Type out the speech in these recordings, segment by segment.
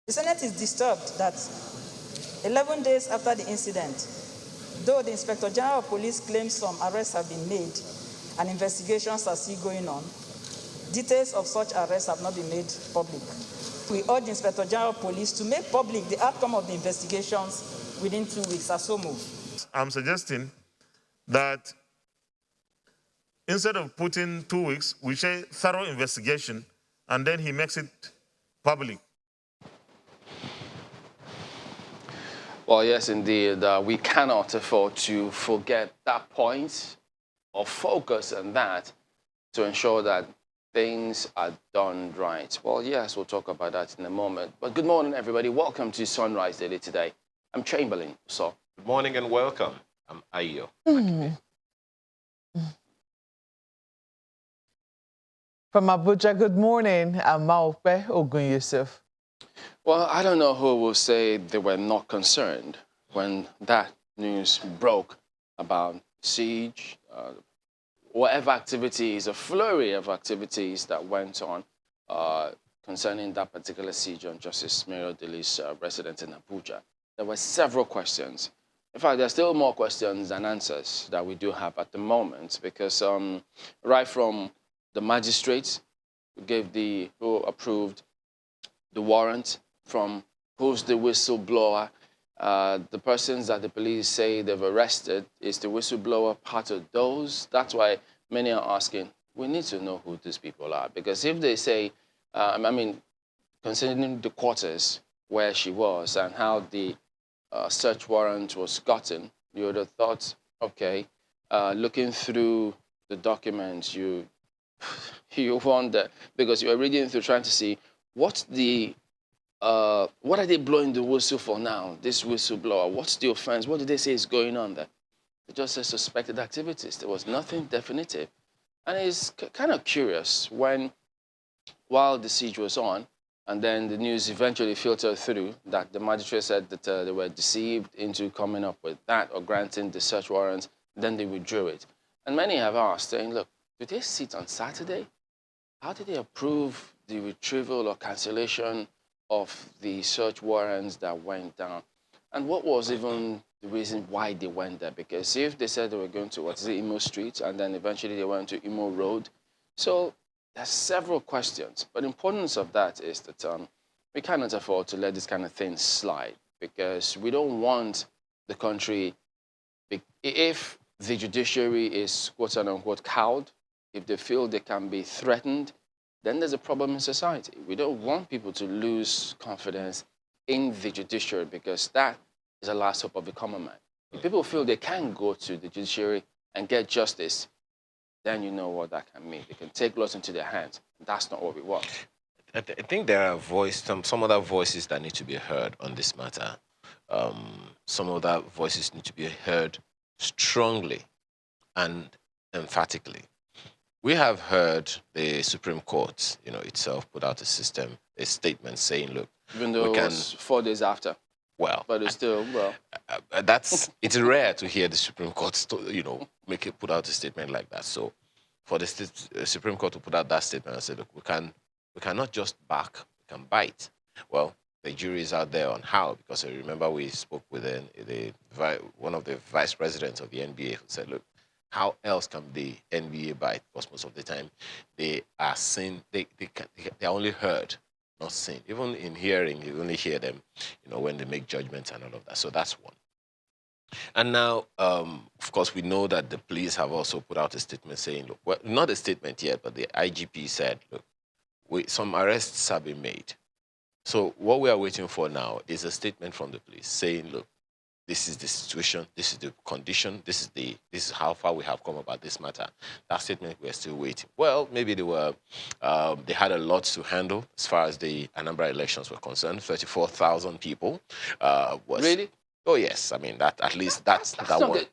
The Senate is disturbed that 11 days after the incident, though the Inspector General of Police claims some arrests have been made and investigations are still going on, details of such arrests have not been made public. We urge the Inspector General of Police to make public the outcome of the investigations within 2 weeks. As so moved. I'm suggesting that instead of putting 2 weeks, we say thorough investigation, and then he makes it public. Well, yes, indeed. We cannot afford to forget that point or focus on that to ensure that things are done right. Well, yes, we'll talk about that in a moment. But good morning, everybody. Welcome to Sunrise Daily today. I'm Chamberlain. So, good morning and welcome. I'm Ayo. From Abuja, good morning. I'm Maope Ogun Yusuf. Well, I don't know who will say they were not concerned when that news broke about siege, whatever activities, a flurry of activities that went on concerning that particular siege on Justice Odili's residence in Abuja. There were several questions. In fact, there's still more questions than answers that we do have at the moment, because right from the magistrate who approved the warrant, from who's the whistleblower, the persons that the police say they've arrested, is the whistleblower part of those? That's why many are asking, we need to know who these people are. Because if they say, considering the quarters where she was and how the search warrant was gotten, you would have thought, okay, looking through the documents, you wonder, because you're reading through trying to see what are they blowing the whistle for now, this whistleblower? What's the offense? What did they say is going on there? They just said suspected activities. There was nothing definitive. And it's kind of curious while the siege was on, and then the news eventually filtered through that the magistrate said that they were deceived into coming up with that or granting the search warrant, then they withdrew it. And many have asked, saying, look, did they sit on Saturday? How did they approve the retrieval or cancellation of the search warrants that went down? And what was even the reason why they went there? Because if they said they were going to, Imo Street, and then eventually they went to Imo Road. So there's several questions. But the importance of that is that we cannot afford to let this kind of thing slide, because we don't want the country, if the judiciary is quote unquote cowed, if they feel they can be threatened, then there's a problem in society. We don't want people to lose confidence in the judiciary, because that is the last hope of the common man. If people feel they can go to the judiciary and get justice, then you know what that can mean. They can take laws into their hands. That's not what we want. I think there are some other voices that need to be heard on this matter. Some other voices need to be heard strongly and emphatically. We have heard the Supreme Court, itself put out a statement saying, look, even though it was 4 days after. Well, but it's still, well. It's rare to hear the Supreme Court, put out a statement like that. So for the Supreme Court to put out that statement and say, look, we cannot just back, we can bite. Well, the jury is out there on how, because I remember we spoke with one of the vice presidents of the NBA who said, look, how else can the NBA bite? Because most of the time they are seen, they are only heard, not seen. Even in hearing, you only hear them, when they make judgments and all of that. So that's one. And now, of course, we know that the police have also put out a statement saying, look, well, not a statement yet, but the IGP said, look, some arrests have been made. So what we are waiting for now is a statement from the police saying, look, this is the situation, this is the condition, this is how far we have come about this matter. That statement, we're still waiting. Well, maybe they had a lot to handle as far as the Anambra elections were concerned. 34,000 people. Really? Oh, yes. I mean, that one.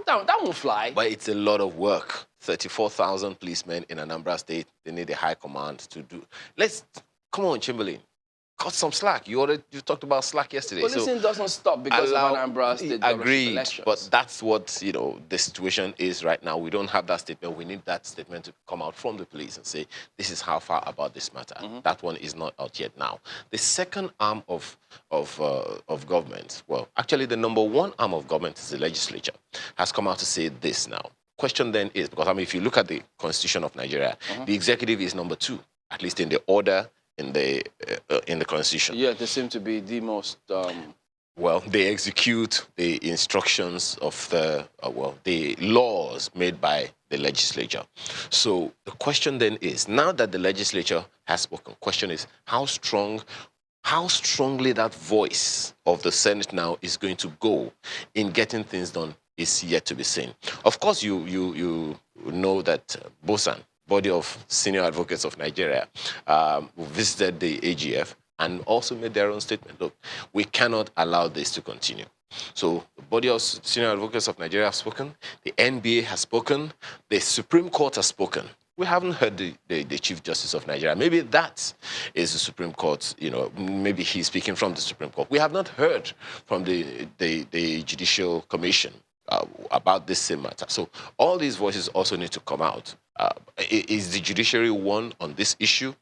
That won't fly. But it's a lot of work. 34,000 policemen in Anambra State. They need a high command to do. Come on, Chamberlain. cut some slack. You talked about slack yesterday. Policing doesn't stop because of Anambra State governorship elections. But that's what, you know, the situation is right now. We don't have that statement. We need that statement to come out from the police and say, this is how far about this matter. That one is not out yet now. The second arm of government, well, actually the number one arm of government is the legislature, has come out to say this now. Question then is, because I mean, if you look at the Constitution of Nigeria, the executive is number 2, at least in the order in the Constitution. Yeah, they seem to be the most... Well, they execute the instructions of the laws made by the legislature. So the question then is, now that the legislature has spoken, question is how strongly that voice of the Senate now is going to go in getting things done is yet to be seen. Of course, you know that BOSAN, Body of Senior Advocates of Nigeria, visited the AGF and also made their own statement. Look, we cannot allow this to continue. So the Body of Senior Advocates of Nigeria have spoken, the NBA has spoken, the Supreme Court has spoken. We haven't heard the Chief Justice of Nigeria. Maybe that is the Supreme Court, you know, maybe he's speaking from the Supreme Court. We have not heard from the Judicial Commission about this same matter. So all these voices also need to come out. Is the judiciary one on this issue?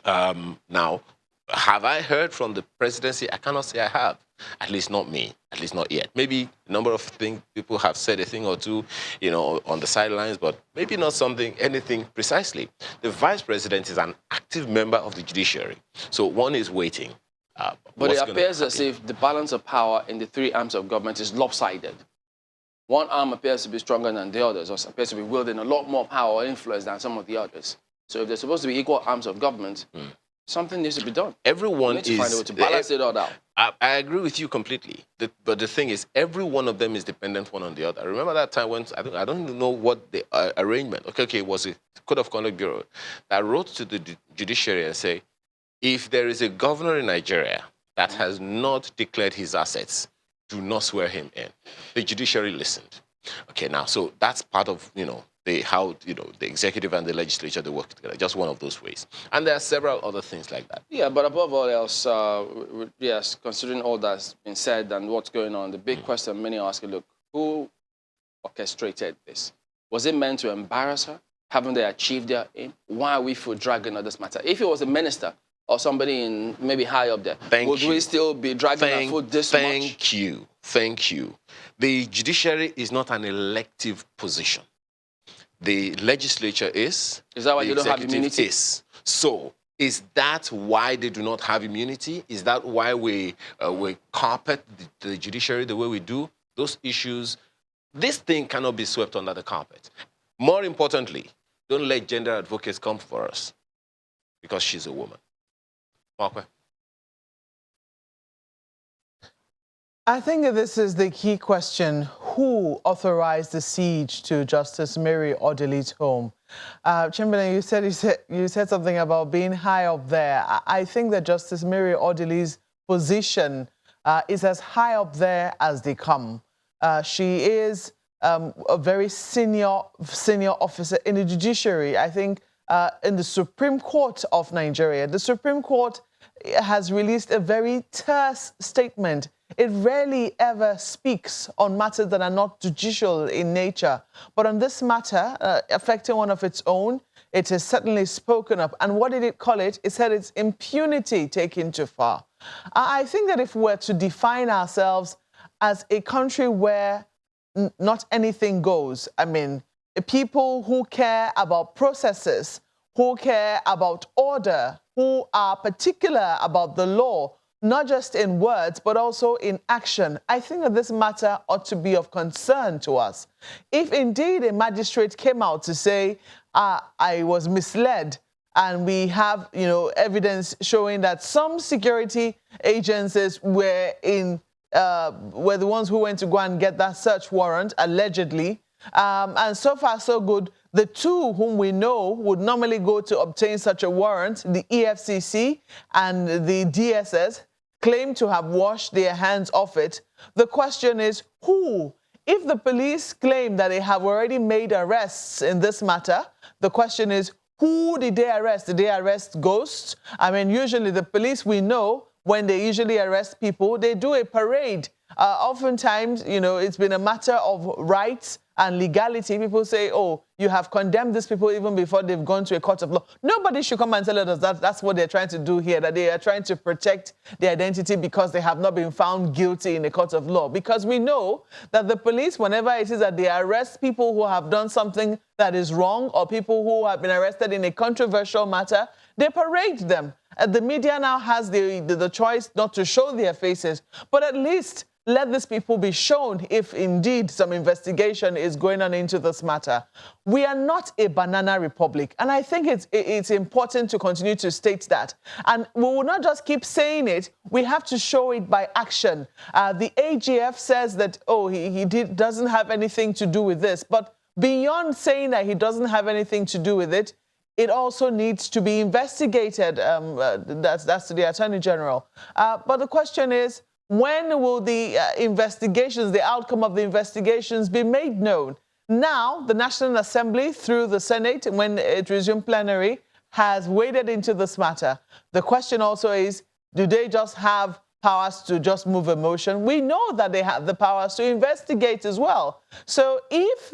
Now, have I heard from the presidency? I cannot say I have. At least not me. At least not yet. Maybe a number of people have said a thing or two, you know, on the sidelines, but maybe not anything precisely. The vice president is an active member of the judiciary. So one is waiting. But it appears as if the balance of power in the 3 arms of government is lopsided. One arm appears to be stronger than the others, or appears to be wielding a lot more power or influence than some of the others. So if there's supposed to be equal arms of government, something needs to be done. Everyone we need to find a way to balance it all out. I agree with you completely. But the thing is, every one of them is dependent one on the other. Remember that time when, I don't even know what the arrangement, okay, it was a Code of Conduct Bureau that wrote to the judiciary and say, if there is a governor in Nigeria that has not declared his assets, do not swear him in. The judiciary listened. Okay, now, so that's part of, you know, how, you know, the executive and the legislature, they work together, just one of those ways. And there are several other things like that. Yeah, but above all else, yes, considering all that's been said and what's going on, the big question many are asking, look, who orchestrated this? Was it meant to embarrass her? Haven't they achieved their aim? Why are we dragging on this matter? If it was a minister or somebody in maybe high up there, would we still be dragging our foot this much? Thank you. Thank you. The judiciary is not an elective position. The legislature is. Is that why they don't have immunity? Is. So, is that why they do not have immunity? Is that why we carpet the judiciary the way we do? Those issues, this thing cannot be swept under the carpet. More importantly, don't let gender advocates come for us because she's a woman. Mark. I think that this is the key question. Who authorized the siege to Justice Mary Odili's home? Chamberlain, you said something about being high up there. I think that Justice Mary Odili's position is as high up there as they come. She is a very senior officer in the judiciary. I think in the Supreme Court of Nigeria, the Supreme Court has released a very terse statement. It rarely ever speaks on matters that are not judicial in nature. But on this matter, affecting one of its own, it has certainly spoken up. And what did it call it? It said it's impunity taken too far. I think that if we were to define ourselves as a country where not anything goes, I mean, people who care about processes, who care about order, who are particular about the law, not just in words, but also in action, I think that this matter ought to be of concern to us. If indeed a magistrate came out to say, I was misled, and we have, you know, evidence showing that some security agencies were the ones who went to go and get that search warrant, allegedly, and so far so good. The two whom we know would normally go to obtain such a warrant, the EFCC and the DSS, claim to have washed their hands off it. The question is, who? If the police claim that they have already made arrests in this matter, the question is, Who did they arrest? Did they arrest ghosts? I mean, usually the police, we know, when they usually arrest people, they do a parade. Oftentimes, you know, it's been a matter of rights and legality. People say, oh, you have condemned these people even before they've gone to a court of law. Nobody should come and tell us that that's what they're trying to do here, that they are trying to protect their identity because they have not been found guilty in a court of law. Because we know that the police, whenever it is that they arrest people who have done something that is wrong or people who have been arrested in a controversial matter, they parade them. The media now has the choice not to show their faces, but at least let these people be shown if indeed some investigation is going on into this matter. We are not a banana republic, and I think it's important to continue to state that. And we will not just keep saying it, we have to show it by action. The AGF says that, oh, he doesn't have anything to do with this, but beyond saying that he doesn't have anything to do with it, it also needs to be investigated. That's the Attorney General. But the question is, when will the investigations, the outcome of the investigations be made known? Now, the National Assembly, through the Senate, when it resumed plenary, has waded into this matter. The question also is, do they just have powers to just move a motion? We know that they have the powers to investigate as well. So if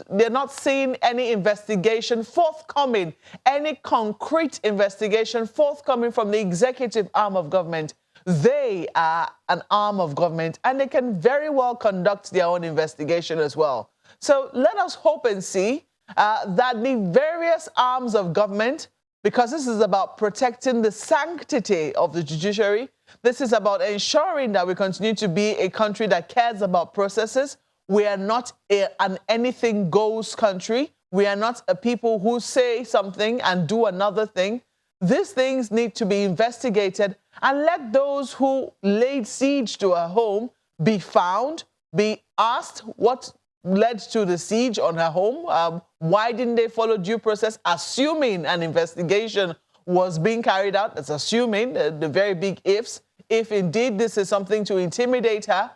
they're not seeing any investigation forthcoming, any concrete investigation forthcoming from the executive arm of government, they are an arm of government and they can very well conduct their own investigation as well. So let us hope and see that the various arms of government, because this is about protecting the sanctity of the judiciary, this is about ensuring that we continue to be a country that cares about processes. We are not an anything goes country. We are not a people who say something and do another thing. These things need to be investigated, and let those who laid siege to her home be found, be asked what led to the siege on her home. Why didn't they follow due process, assuming an investigation was being carried out? That's assuming the very big ifs. If indeed this is something to intimidate her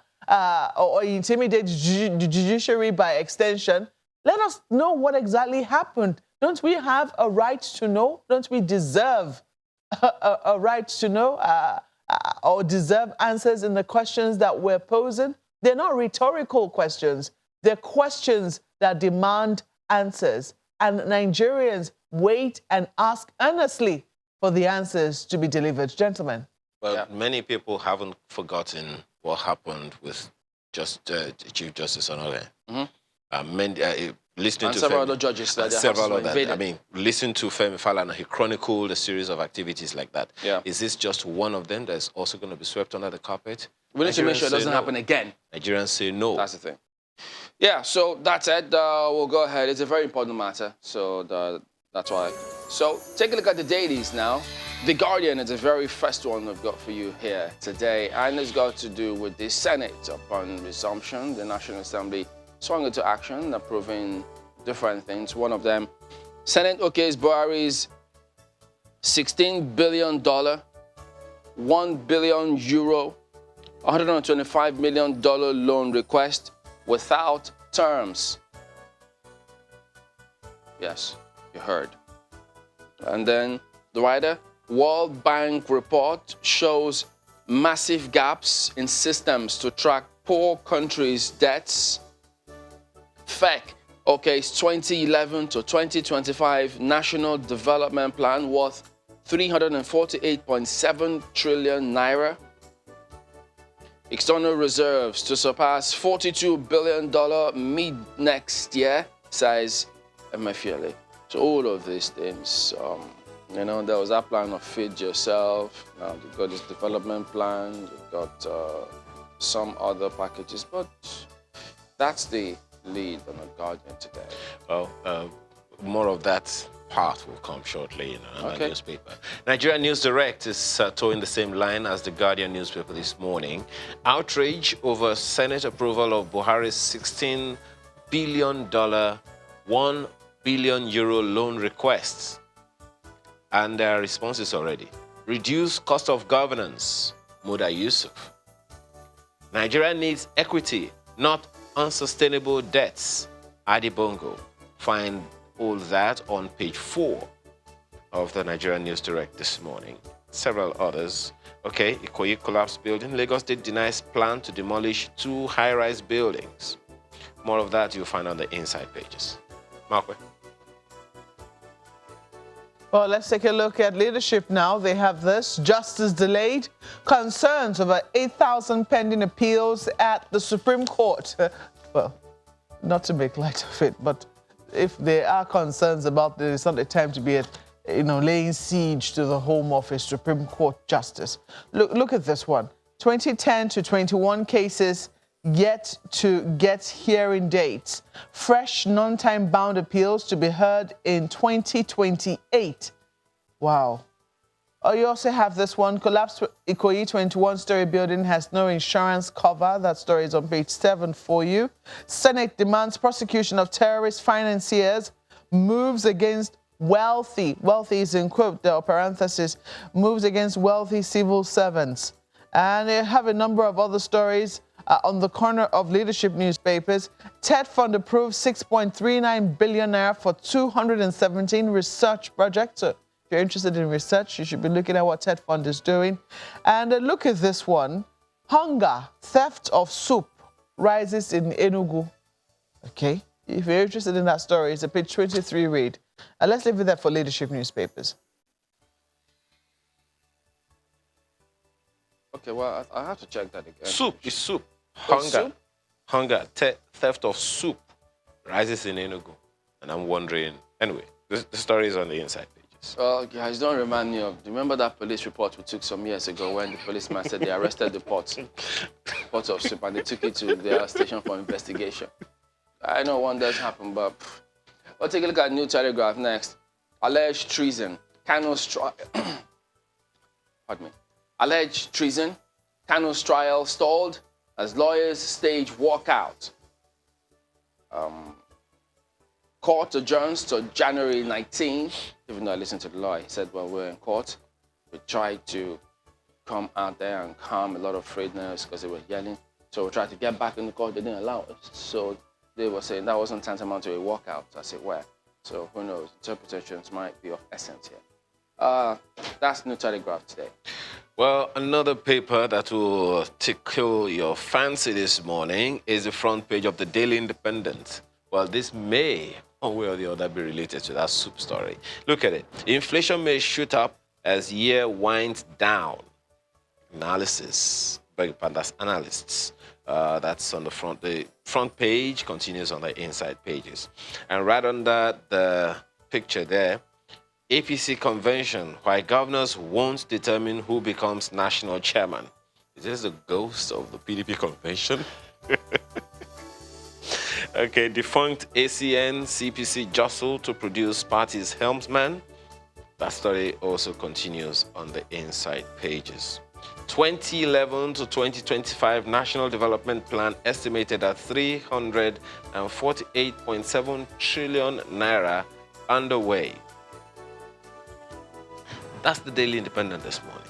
or intimidate the judiciary by extension, let us know what exactly happened. Don't we have a right to know? Don't we deserve a right to know or deserve answers in the questions that we're posing? They're not rhetorical questions. They're questions that demand answers. And Nigerians wait and ask earnestly for the answers to be delivered. Gentlemen. Well, many people haven't forgotten what happened with Chief Justice Odili. Listening to several other judges that several other. I mean, listen to Femi Falana. He chronicled a series of activities like that. Yeah. Is this just one of them that's also going to be swept under the carpet? We need to make sure it doesn't happen again. Nigerians say no. That's the thing. Yeah. So that said, we'll go ahead. It's a very important matter. So that's why. So take a look at the dailies now. The Guardian is the very first one I've got for you here today, and it's got to do with the Senate. Upon resumption, the National Assembly swung into action, approving different things. One of them, Senate okays Buhari's $16 billion, €1 billion, $125 million loan request without terms. Yes, you heard. And then the writer, World Bank report shows massive gaps in systems to track poor countries' debts. FEC okays 2011 to 2025 National Development Plan worth 348.7 trillion naira. External reserves to surpass $42 billion mid-next year, says Emefiele. So all of these things, you know, there was that plan of feed yourself. Now you've got this development plan, you've got some other packages, but that's the lead on the Guardian today. Well, more of that part will come shortly in another newspaper. Nigeria News Direct is towing the same line as the Guardian newspaper this morning. Outrage over Senate approval of Buhari's $16 billion, €1 billion loan requests. And there are responses already. Reduce cost of governance, Muda Yusuf. Nigeria needs equity, not unsustainable debts, Adi Bongo. Find all that on page 4 of the Nigerian News Direct this morning. Several others. Okay, Ikoyi collapsed building. Lagos State denies plan to demolish 2 high-rise buildings. More of that you'll find on the inside pages. Markwe. Well, let's take a look at leadership now. They have this: justice delayed, concerns over 8,000 pending appeals at the Supreme Court. Well, not to make light of it, but if there are concerns about this, it's not the time to be laying siege to the home of a Supreme Court justice. Look at this one: 2010 to 21 cases yet to get hearing dates. Fresh non-time-bound appeals to be heard in 2028. Wow. Oh, you also have this one: collapsed Ikoyi 21-story building has no insurance cover. That story is on page 7 for you. Senate demands prosecution of terrorist financiers, moves against wealthy is in quote, the parenthesis, moves against wealthy civil servants. And they have a number of other stories on the corner of leadership newspapers. TED Fund approves 6.39 billion naira for 217 research projects. So if you're interested in research, you should be looking at what TED Fund is doing. And look at this one: hunger, theft of soup rises in Enugu. Okay, if you're interested in that story, it's a page 23 read. And let's leave it there for leadership newspapers. Okay, well, I have to check that again. Soup is soup. Oh, soup? Hunger, theft of soup rises in Enugu. And I'm wondering, anyway, the story is on the inside pages. Well, guys, don't remind me of, do you remember that police report we took some years ago when the policeman said they arrested the pot of soup and they took it to their station for investigation? I know wonders happen, but we'll take a look at New Telegraph next. Alleged treason. Kano's trial. Pardon me. Alleged treason. Kano's trial stalled as lawyers stage walkout. Court adjourns to January 19th. Even though I listened to the lawyer, he said, well, we're in court. We tried to come out there and calm a lot of afraidness because they were yelling. So we tried to get back in the court. They didn't allow us. So they were saying that wasn't tantamount to a walkout. I said, where? So who knows? Interpretations might be of essence here. That's New Telegraph today. Well, another paper that will tickle your fancy this morning is the front page of the Daily Independent. Well, this may, one way or the other, be related to that soup story. Look at it. Inflation may shoot up as year winds down. Analysis. That's analysts. That's on the front. The front page continues on the inside pages. And right under the picture there, APC convention, why governors won't determine who becomes national chairman. Is this the ghost of the PDP convention? Okay, defunct ACN CPC jostled to produce party's helmsman. That story also continues on the inside pages. 2011 to 2025 National Development Plan estimated at 348.7 trillion naira underway. That's the Daily Independent this morning.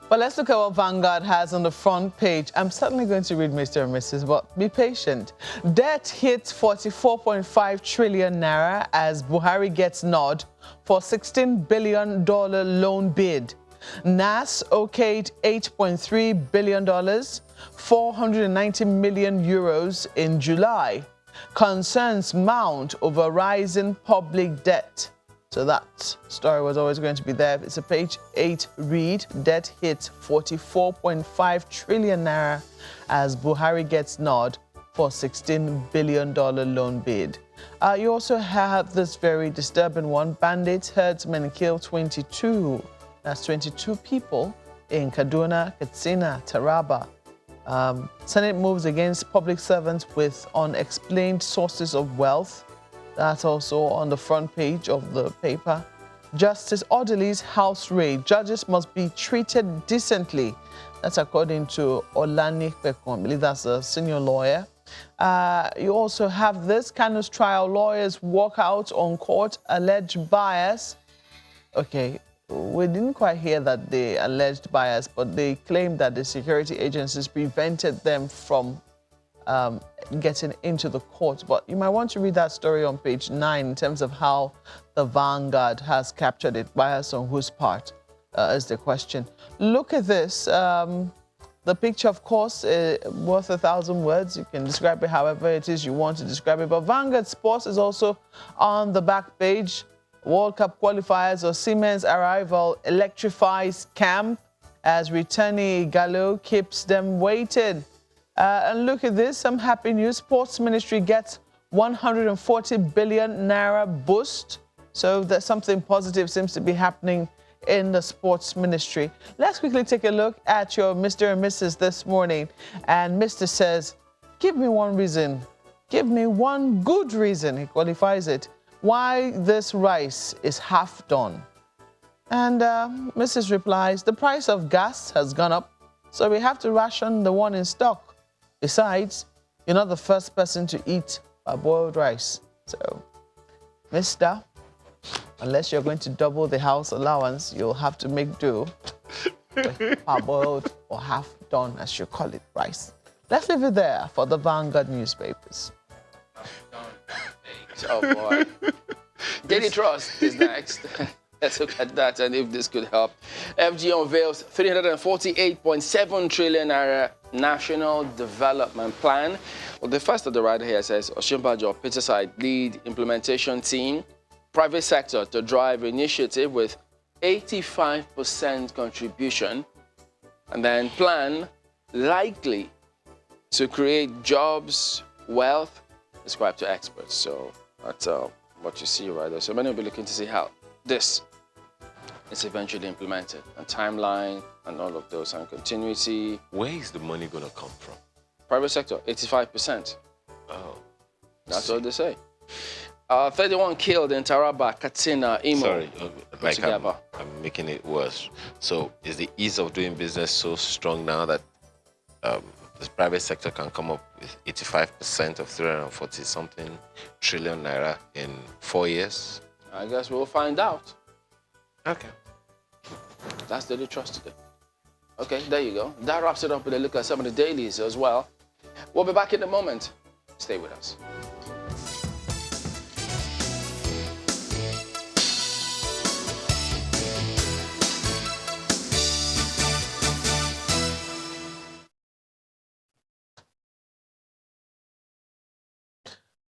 Well, let's look at what Vanguard has on the front page. I'm certainly going to read Mr. and Mrs., but be patient. Debt hits 44.5 trillion naira as Buhari gets nod for $16 billion loan bid. NAS okayed $8.3 billion, 490 million euros in July. Concerns mount over rising public debt. So that story was always going to be there. It's a page 8 read. Debt hits 44.5 trillion naira as Buhari gets nod for $16 billion loan bid. You also have this very disturbing one. Bandits, herdsmen kill 22. That's 22 people in Kaduna, Katsina, Taraba. Senate moves against public servants with unexplained sources of wealth. That's also on the front page of the paper. Justice Odili's house raid. Judges must be treated decently. That's according to Olani Pekon. I believe that's a senior lawyer. You also have this. Kano's trial lawyers walk out on court, alleged bias. Okay, we didn't quite hear that they alleged bias, but they claimed that the security agencies prevented them from getting into the court. But you might want to read that story on page 9 in terms of how the Vanguard has captured it. Bias on whose part is the question. Look at this. The picture, of course, worth 1,000 words. You can describe it however it is you want to describe it. But Vanguard Sports is also on the back page. World Cup qualifiers or Siemens arrival electrifies camp as returning Gallo keeps them waiting. And look at this, some happy news. Sports Ministry gets 140 billion naira boost. So there's something positive seems to be happening in the Sports Ministry. Let's quickly take a look at your Mr. and Mrs. this morning. And Mr. says, give me one reason. Give me one good reason, he qualifies it, why this rice is half done. And Mrs. replies, the price of gas has gone up, so we have to ration the one in stock. Besides, you're not the first person to eat boiled rice. So, Mr., unless you're going to double the house allowance, you'll have to make do with parboiled or half done, as you call it, rice. Let's leave it there for the Vanguard newspapers. Oh boy. Daily Trust is next. Let's look at that and if this could help. FG unveils 348.7 trillion naira national development plan. Well, the first of the writer here says, Oshimbajo, Peterside lead implementation team, private sector to drive initiative with 85% contribution, and then plan likely to create jobs, wealth, ascribed to experts. So that's what you see right there. So many will be looking to see how this is eventually implemented, and timeline and all of those, and continuity. Where is the money going to come from? Private sector, 85%. Oh. That's what they say. 31 killed in Taraba, Katsina, Imo. Sorry, like I'm making it worse. So is the ease of doing business so strong now that the private sector can come up with 85% of 340-something trillion naira in 4 years? I guess we'll find out. Okay. That's Daily Trust today. Okay, there you go. That wraps it up with a look at some of the dailies as well. We'll be back in a moment. Stay with us.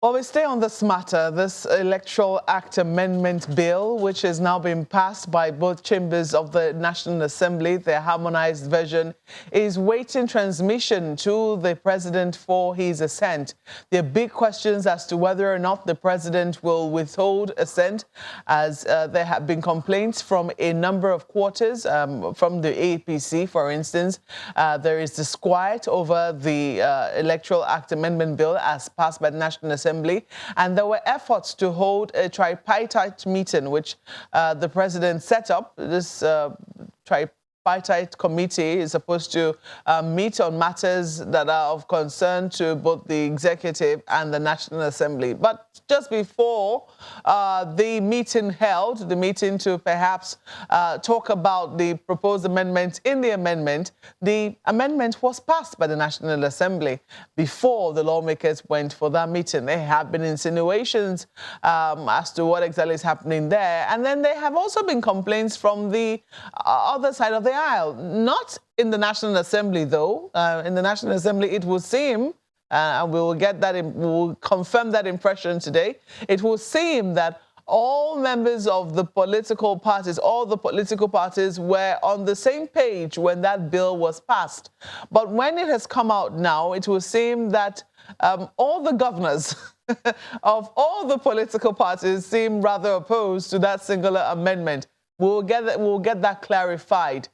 Well, we stay on this matter. This Electoral Act Amendment Bill, which has now been passed by both chambers of the National Assembly, the harmonized version, is waiting transmission to the president for his assent. There are big questions as to whether or not the president will withhold assent, as there have been complaints from a number of quarters, from the APC, for instance. There is disquiet over the Electoral Act Amendment Bill as passed by the National Assembly. And there were efforts to hold a tripartite meeting, which the president set up. This tripartite committee is supposed to meet on matters that are of concern to both the executive and the National Assembly. But just before the meeting held, the meeting to perhaps talk about the proposed amendments in the amendment was passed by the National Assembly before the lawmakers went for that meeting. There have been insinuations as to what exactly is happening there. And then there have also been complaints from the other side of the aisle. Not in the National Assembly, though. In the National Assembly, it would seem, and we will confirm that impression today, it will seem that all members of the political parties, all the political parties were on the same page when that bill was passed. But when it has come out now, it will seem that all the governors of all the political parties seem rather opposed to that singular amendment. We'll get that clarified.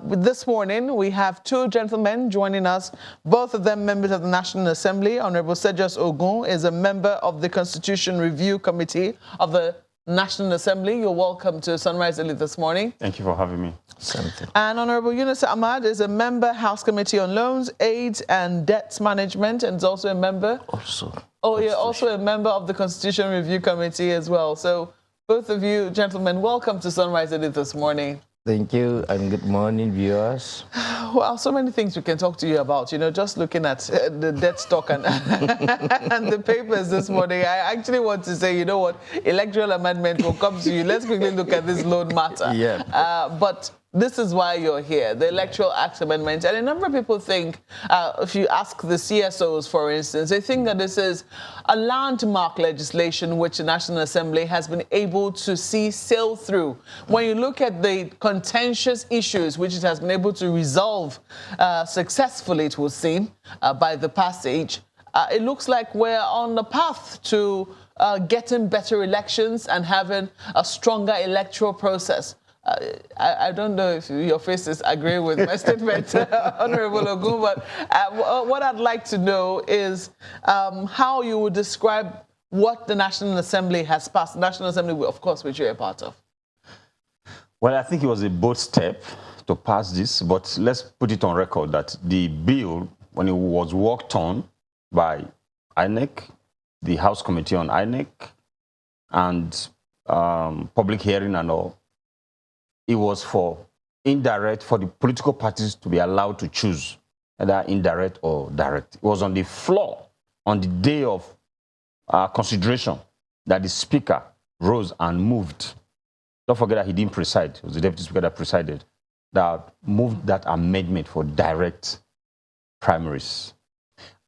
This morning, we have two gentlemen joining us, both of them members of the National Assembly. Honorable Justice Odili is a member of the Constitution Review Committee of the National Assembly. You're welcome to Sunrise Daily this morning. Thank you for having me. And Honorable Yunus Ahmad is a member, House Committee on Loans, Aids and Debts Management, and is also a member. Also a member of the Constitution Review Committee as well. So both of you, gentlemen, welcome to Sunrise Daily this morning. Thank you, and good morning, viewers. Well, so many things we can talk to you about. You know, just looking at the debt stock and, and the papers this morning, I actually want to say, you know what, electoral amendment will come to you. Let's quickly look at this loan matter. Yeah. But this is why you're here, the Electoral Act amendment. And a number of people think, if you ask the CSOs, for instance, they think that this is a landmark legislation which the National Assembly has been able to see sail through. When you look at the contentious issues which it has been able to resolve successfully, it would seem, by the passage, it looks like we're on the path to getting better elections and having a stronger electoral process. I don't know if your faces agree with my statement, Honorable Ogun, but what I'd like to know is how you would describe what the National Assembly has passed. The National Assembly, of course, which you're a part of. Well, I think it was a bold step to pass this, but let's put it on record that the bill, when it was worked on by INEC, the House Committee on INEC, and public hearing and all, it was for indirect, for the political parties to be allowed to choose either indirect or direct. It was on the floor on the day of consideration that the Speaker rose and moved. Don't forget that he didn't preside. It was the Deputy Speaker that presided, that moved that amendment for direct primaries.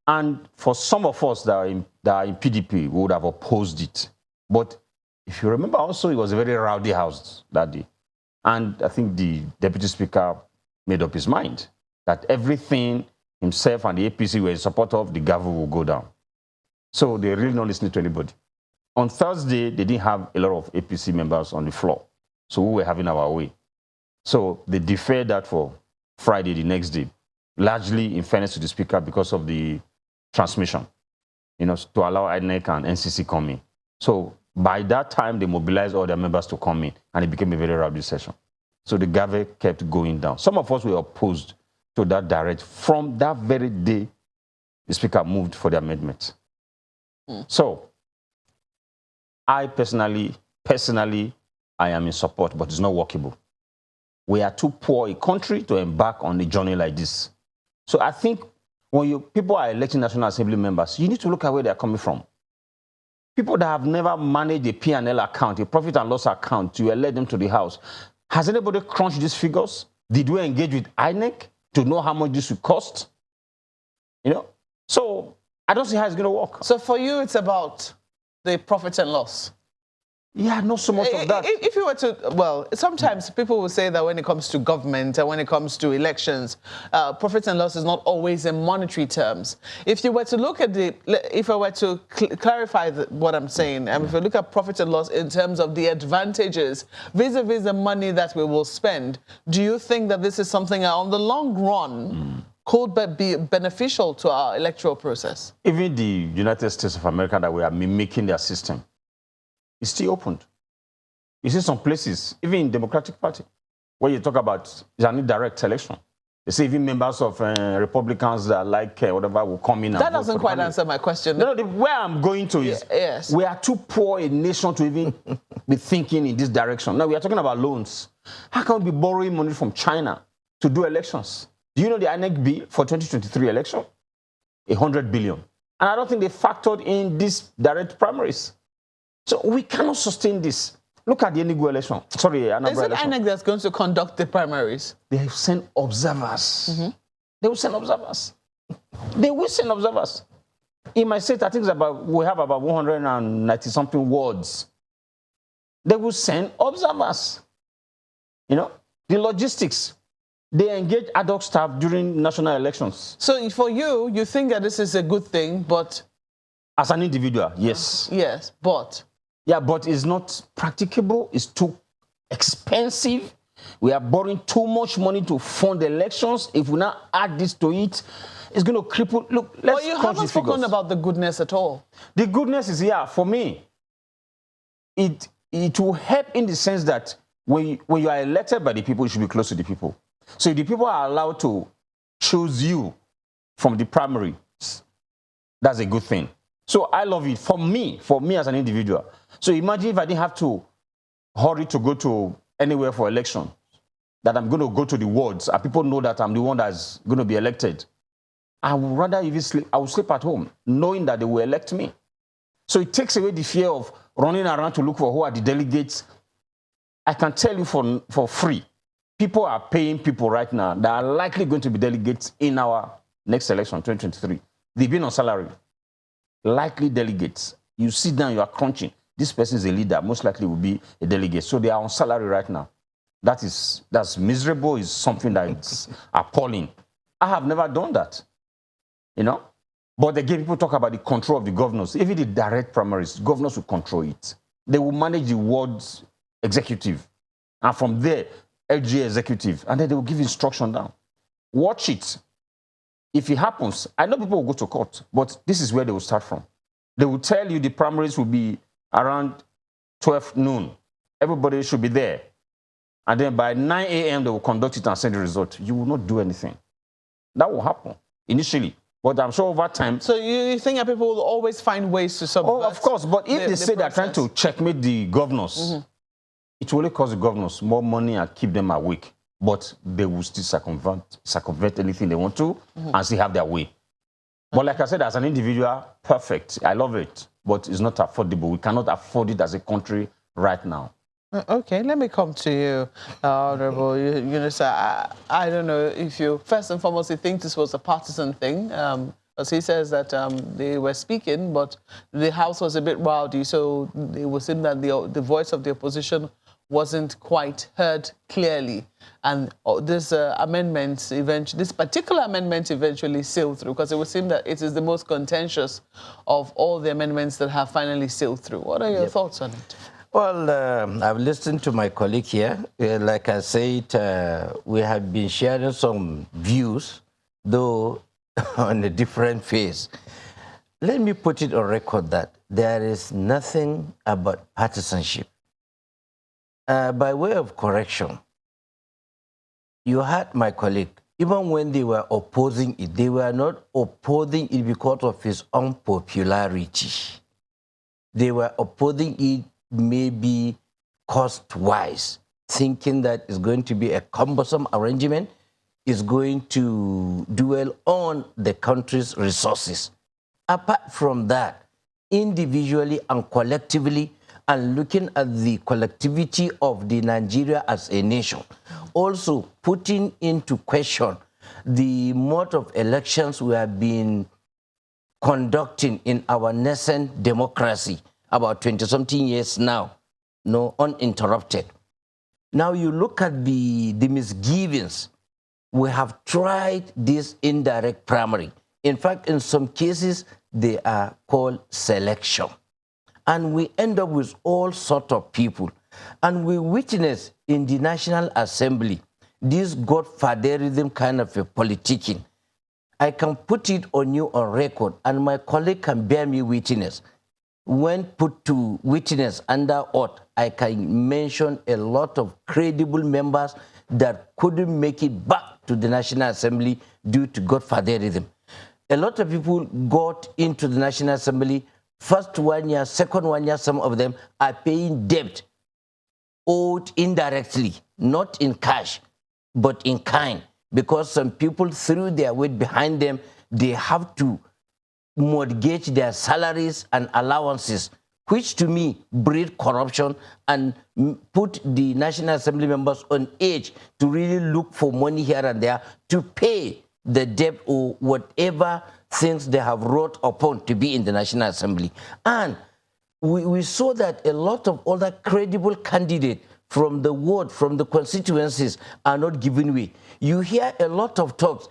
And for some of us that are in PDP, we would have opposed it. But if you remember also, it was a very rowdy house that day. And I think the Deputy Speaker made up his mind that everything himself and the APC were in support of, the gavel will go down. So they really not listening to anybody. On Thursday, they didn't have a lot of APC members on the floor. So we were having our way. So they deferred that for Friday, the next day, largely in fairness to the Speaker because of the transmission, you know, to allow INEC and NCC come in. So by that time, they mobilized all their members to come in, and it became a very rowdy session. So the gavel kept going down. Some of us were opposed to that direct. From that very day, the Speaker moved for the amendment. So I personally, I am in support, but it's not workable. We are too poor a country to embark on a journey like this. So I think when people are electing National Assembly members, you need to look at where they're coming from. People that have never managed a P&L account, a profit and loss account, you elect them to the House. Has anybody crunched these figures? Did we engage with INEC to know how much this would cost? You know? So I don't see how it's going to work. So for you, it's about the profit and loss? Yeah, not so much of that. If you were to, well, sometimes people will say that when it comes to government and when it comes to elections, profit and loss is not always in monetary terms. If you were to look at if I were to clarify what I'm saying, and if you look at profit and loss in terms of the advantages vis-a-vis the money that we will spend, do you think that this is something that on the long run could be beneficial to our electoral process? Even the United States of America, that we are mimicking their system, it's still opened. You see some places, even in Democratic Party, where you talk about it's an indirect election. They say even members of Republicans that like whatever will come in. That doesn't quite answer my question. No, where I'm going to is yes. We are too poor a nation to even be thinking in this direction. Now we are talking about loans. How can we be borrowing money from China to do elections? Do you know the INEC bill for 2023 election? 100 billion. And I don't think they factored in these direct primaries. So we cannot sustain this. Look at the Enugu election. Sorry, Anambra election. Is it INEC that's going to conduct the primaries? They have sent observers. They will send observers. They will send observers. In my state, I think we have about 190-something wards. They will send observers. You know, the logistics. They engage ad hoc staff during national elections. So for you, you think that this is a good thing, but... As an individual, yes. Yes, but... Yeah, but it's not practicable. It's too expensive. We are borrowing too much money to fund elections. If we now add this to it, it's going to cripple. Look, let's But you haven't spoken about the goodness at all. The goodness is here. For me, it will help in the sense that when you are elected by the people, you should be close to the people. So if the people are allowed to choose you from the primaries, that's a good thing. So I love it for me as an individual. So imagine if I didn't have to hurry to go to anywhere for election. that I'm going to go to the wards and people know that I'm the one that's going to be elected, I would rather even sleep. I will sleep at home, knowing that they will elect me. So it takes away the fear of running around to look for who are the delegates. I can tell you for free, people are paying people right now that are likely going to be delegates in our next election, 2023. They've been on salary. Likely delegates. You sit down, you are crunching. This person is a leader, most likely will be a delegate. So they are on salary right now. That's miserable, is something that's appalling. I have never done that, you know? But again, people talk about the control of the governors. Even the direct primaries, governors will control it. They will manage the ward's executive. And from there, LGA executive. And then they will give instruction down. Watch it. If it happens, I know people will go to court, but this is where they will start from. They will tell you the primaries will be around 12 noon. Everybody should be there. And then by 9 a.m., they will conduct it and send the result. You will not do anything. That will happen initially. But I'm sure over time... So you think that people will always find ways to subvert? Oh, of course. But if they say they're trying to checkmate the governors, it will only cost the governors more money and keep them awake. But they will still circumvent anything they want to and still have their way. But like I said, as an individual, perfect. I love it. But it's not affordable. We cannot afford it as a country right now. Okay, let me come to you, Honorable Yunus. I don't know if you, first and foremost, you think this was a partisan thing, as he says that they were speaking, but the House was a bit rowdy, so it would seem that the voice of the opposition wasn't quite heard clearly. And this amendment, this particular amendment eventually sailed through, because it would seem that it is the most contentious of all the amendments that have finally sailed through. What are your thoughts on it? Well, I've listened to my colleague here. Like I said, we have been sharing some views, though on a different phase. Let me put it on record that there is nothing about partisanship. By way of correction, you heard my colleague, even when they were opposing it, they were not opposing it because of his unpopularity. They were opposing it maybe cost-wise, thinking that it's going to be a cumbersome arrangement, is going to dwell on the country's resources. Apart from that, individually and collectively, and looking at the collectivity of the Nigeria as a nation, also putting into question the mode of elections we have been conducting in our nascent democracy, about 20-something years now, no, uninterrupted. Now you look at the misgivings. We have tried this indirect primary. In fact, in some cases, they are called selection. And we end up with all sorts of people. And we witness in the National Assembly this godfatherism kind of a politicking. I can put it on you on record, and my colleague can bear me witness. When put to witness under oath, I can mention a lot of credible members that couldn't make it back to the National Assembly due to godfatherism. A lot of people got into the National Assembly, first 1 year, second 1 year, some of them are paying debt owed indirectly, not in cash, but in kind, because some people threw their weight behind them. They have to mortgage their salaries and allowances, which to me breed corruption and put the National Assembly members on edge to really look for money here and there to pay the debt or whatever things they have wrought upon to be in the National Assembly. And we saw that a lot of other credible candidates from the ward, from the constituencies are not giving way. You hear a lot of talks.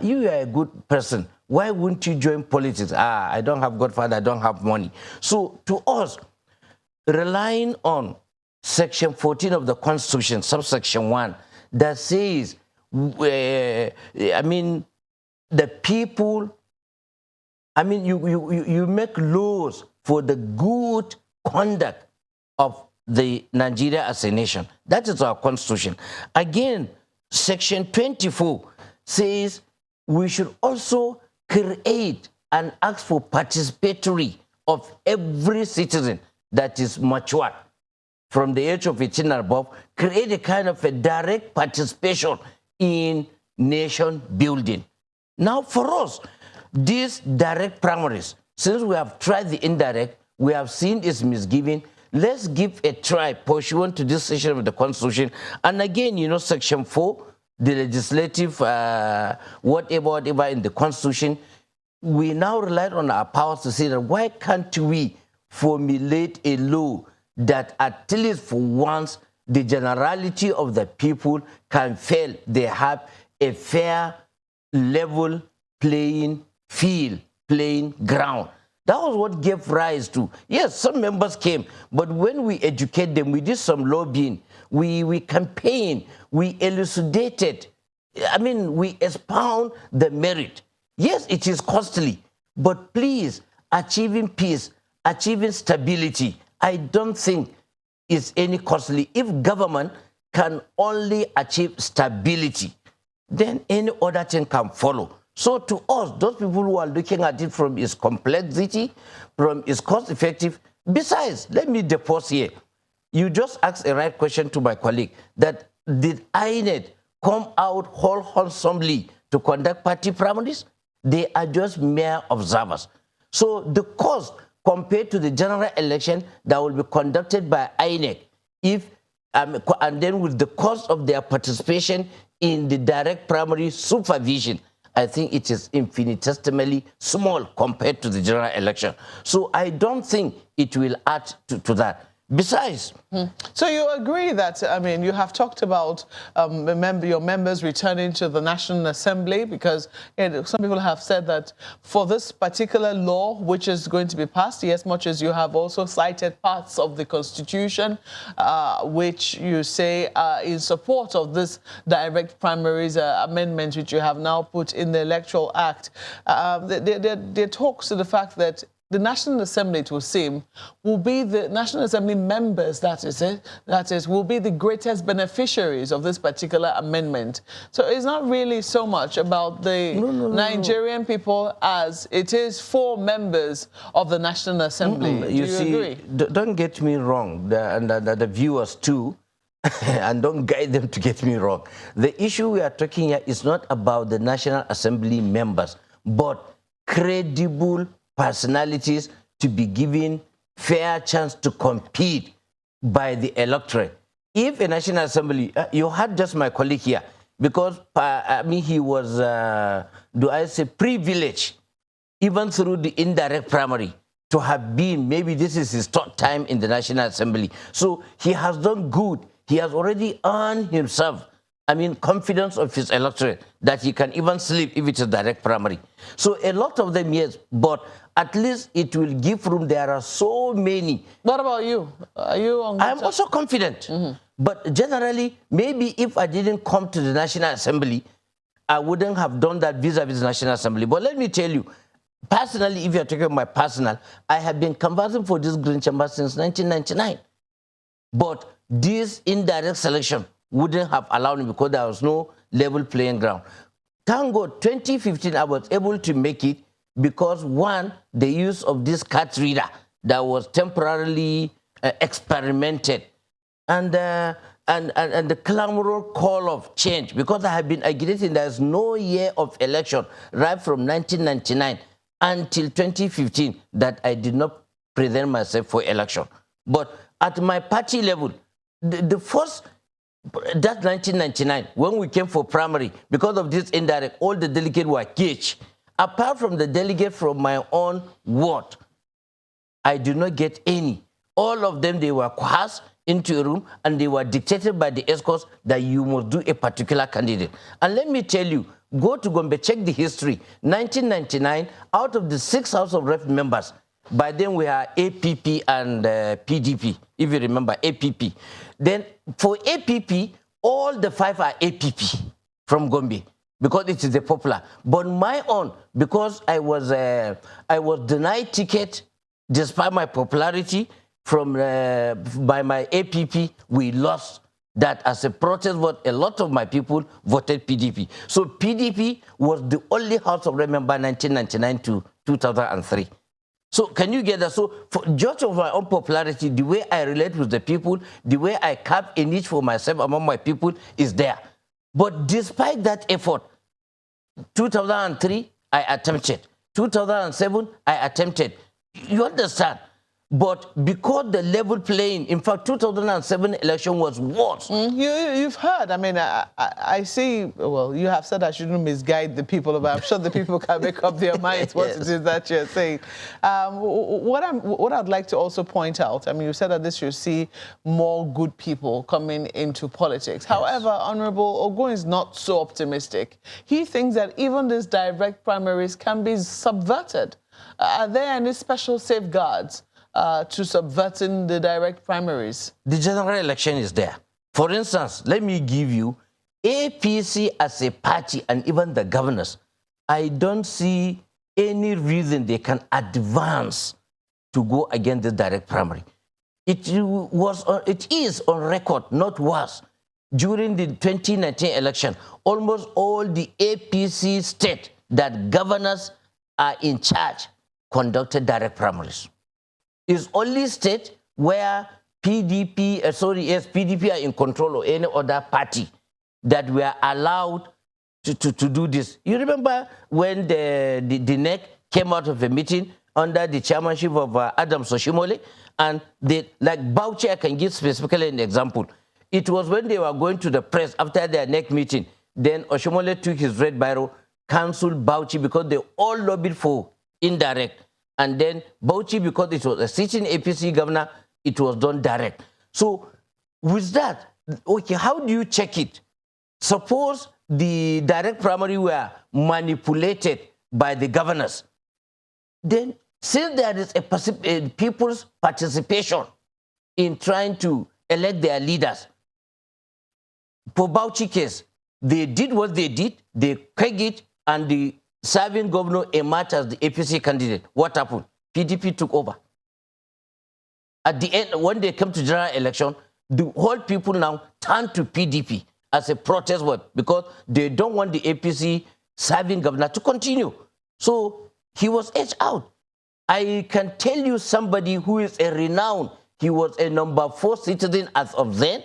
You are a good person. Why wouldn't you join politics? I don't have godfather, I don't have money. So to us, relying on Section 14 of the Constitution, subsection 1, that says, the people, you make laws for the good conduct of the Nigeria as a nation. That is our Constitution. Again, Section 24 says we should also create and ask for participatory of every citizen that is mature. from the age of 18 and above, create a kind of a direct participation in nation building. Now, for us, these direct primaries, since we have tried the indirect, we have seen its misgiving, let's give a try pursuant to this section of the Constitution. And again, you know, Section 4, the legislative, whatever in the Constitution, we now rely on our powers to say that why can't we formulate a law that at least for once the generality of the people can feel they have a fair, level playing field, playing ground. That was what gave rise to, yes, some members came, but when we educate them, we did some lobbying, we campaigned, we elucidated, I mean, we expound the merit. Yes, it is costly, but please, achieving peace, achieving stability, I don't think is any costly. If government can only achieve stability, then any other thing can follow. So to us, those people who are looking at it from its complexity, from its cost effective, besides, let me depose here. You just asked a right question to my colleague, that did INED come out wholesomely to conduct party primaries? They are just mere observers. So the cost compared to the general election that will be conducted by INEC, and then with the cost of their participation in the direct primary supervision, I think it is infinitesimally small compared to the general election. So I don't think it will add to that. Besides... So you agree that, I mean, you have talked about your members returning to the National Assembly, because some people have said that for this particular law, which is going to be passed, yes, much as you have also cited parts of the Constitution, which you say are in support of this direct primaries amendment, which you have now put in the Electoral Act, there talks to the fact that the National Assembly, it will seem, will be the National Assembly members, that is, will be the greatest beneficiaries of this particular amendment. So it's not really so much about the Nigerian people as it is for members of the National Assembly. Do you agree? Don't get me wrong, the viewers too, and don't guide them to get me wrong. The issue we are talking here is not about the National Assembly members, but credible personalities to be given fair chance to compete by the electorate. If a National Assembly, you had just my colleague here, because I mean, he was, do I say, privileged, even through the indirect primary, to have been, maybe this is his third time in the National Assembly. So he has done good. He has already earned himself, I mean, confidence of his electorate, that he can even sleep if it's a direct primary. So a lot of them, yes, but at least it will give room. There are so many. What about you? Are you on? I'm also confident. But generally, maybe if I didn't come to the National Assembly, I wouldn't have done that vis-a-vis the National Assembly. But let me tell you, personally, if you're talking about my personal, I have been conversing for this Green Chamber since 1999. But this indirect selection wouldn't have allowed me, because there was no level playing ground. Thank God, 2015, I was able to make it because, one, the use of this card reader that was temporarily experimented, and the clamorous call of change, because I have been agitating there's no year of election right from 1999 until 2015 that I did not present myself for election. But at my party level, the first, that 1999, when we came for primary, because of this indirect, all the delegates were caged. Apart from the delegate from my own ward, I did not get any. All of them, they were coerced into a room, and they were dictated by the escorts that you must do a particular candidate. And let me tell you, go to Gombe, check the history. 1999, out of the 6 House of Rep members, by then we are APP and PDP, if you remember, APP. Then for APP, all the 5 are APP from Gombe, because it is the popular. But my own, because I was denied ticket despite my popularity from by my APP, we lost that as a protest vote. A lot of my people voted PDP. So PDP was the only House of Rep member 1999 to 2003. So can you get that? So for just of my own popularity, the way I relate with the people, the way I carve a niche for myself among my people is there. But despite that effort, 2003, I attempted. 2007, I attempted. You understand? But because the level playing, in fact, 2007 election was worse. You've heard. I mean, I see, well, you have said I shouldn't misguide the people, but I'm sure the people can make up their minds what it is that you're saying. What I'd like to also point out, I mean, you said that this should see more good people coming into politics. Yes. However, Honorable Ogun is not so optimistic. He thinks that even these direct primaries can be subverted. Are there any special safeguards to subverting the direct primaries? The general election is there. For instance, let me give you APC as a party and even the governors. I don't see any reason they can advance to go against the direct primary. It is on record, not was. During the 2019 election, almost all the APC state that governors are in charge conducted direct primaries. It's only state where PDP are in control or any other party that were allowed to do this. You remember when the NEC came out of a meeting under the chairmanship of Adam Soshimole, and they, like Bauchi, I can give specifically an example. It was when they were going to the press after their NEC meeting, then Oshimole took his red biro, cancelled Bauchi because they all lobbied for indirect. And then Bauchi, because it was a sitting APC governor, it was done direct. So with that, okay, how do you check it? Suppose the direct primary were manipulated by the governors. Then since there is a people's participation in trying to elect their leaders, for Bauchi case, they did what they did, they pegged it, and the serving governor emerged as the APC candidate. What happened? PDP took over. At the end, when they came to general election, the whole people now turned to PDP as a protest vote because they don't want the APC serving governor to continue. So he was edged out. I can tell you somebody who is a renowned, he was a number 4 citizen as of then,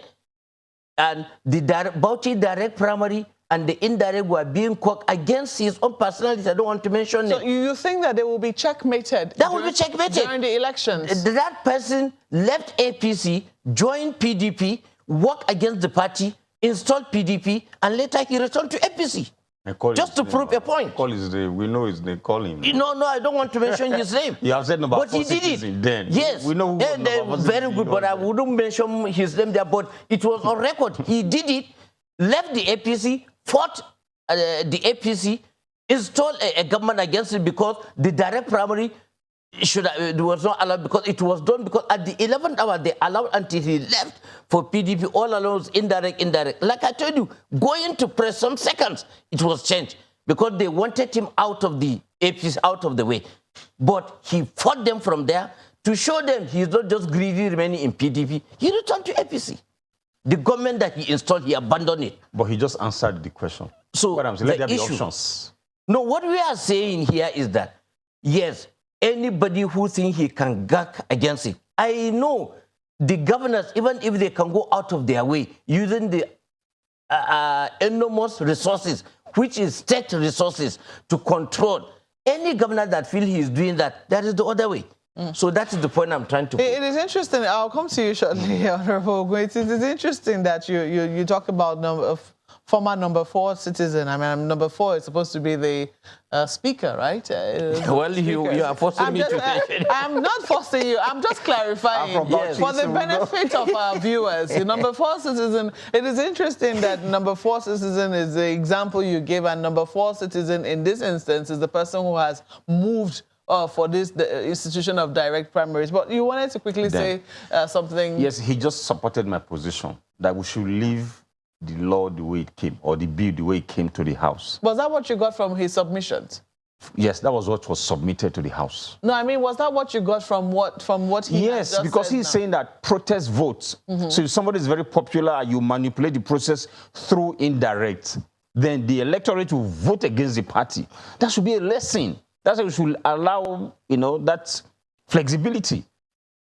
and the Bauchi direct primary and the indirect were being cooked against his own personality. I don't want to mention it. So you think that they will be checkmated? That will be checkmated. During the elections? That person left APC, joined PDP, worked against the party, installed PDP, and later he returned to APC. Just to prove a point. Call his name. We know his name. Call him. No, I don't want to mention his name. You have said number 4 but he did it. Then. Yes. We know who very good, but I wouldn't mention his name there. But it was on record. He did it, left the APC, fought the APC, installed a government against it because the direct primary was not allowed because it was done because at the 11th hour they allowed until he left for PDP. All along was indirect. Like I told you, going to press some seconds, it was changed because they wanted him out of the APC, out of the way. But he fought them from there to show them he's not just greedy remaining in PDP. He returned to APC. The government that he installed, he abandoned it. But he just answered the question. So let there be options. No, what we are saying here is that, yes, anybody who thinks he can gag against it. I know the governors, even if they can go out of their way, using the enormous resources, which is state resources, to control any governor that feels he is doing that, that is the other way. So that is the point I'm trying to make. It is interesting. I'll come to you shortly, Honorable. It is interesting that you talk about former number 4 citizen. I mean, number 4 is supposed to be the speaker, right? Well, you are forcing me to mention it. I'm not forcing you. I'm just clarifying for the benefit of our viewers. Number 4 citizen, it is interesting that number 4 citizen is the example you gave, and number 4 citizen in this instance is the person who has moved for the institution of direct primaries. But you wanted to quickly say something. Yes, he just supported my position that we should leave the law the way it came, or the bill the way it came to the House. Was that what you got from his submissions? Yes, that was what was submitted to the House. No, I mean, was that what you got from what he Yes, just because he's saying that protest votes. So if somebody is very popular, you manipulate the process through indirect, then the electorate will vote against the party. That should be a lesson. That's why we should allow, that flexibility.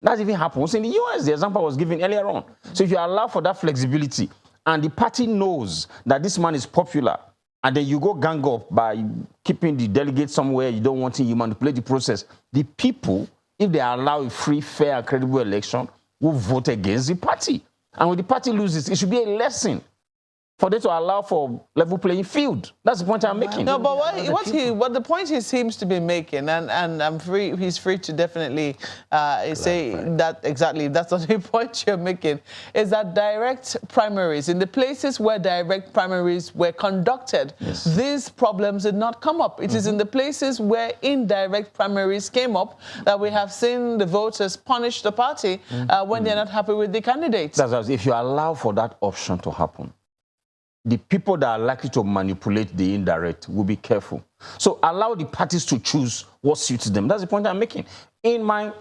That even happens in the US, the example I was given earlier on. So if you allow for that flexibility, and the party knows that this man is popular, and then you go gang up by keeping the delegate somewhere, you don't want him, you manipulate the process, the people, if they allow a free, fair, and credible election, will vote against the party. And when the party loses, it should be a lesson for them to allow for level playing field. That's the point I'm making. No, but what the point he seems to be making, and he's free to definitely say that exactly. That's not the point you're making. Is that direct primaries in the places where direct primaries were conducted, these problems did not come up. It is in the places where indirect primaries came up that we have seen the voters punish the party when they're not happy with the candidates. That's if you allow for that option to happen, the people that are likely to manipulate the indirect will be careful. So allow the parties to choose what suits them. That's the point I'm making. In my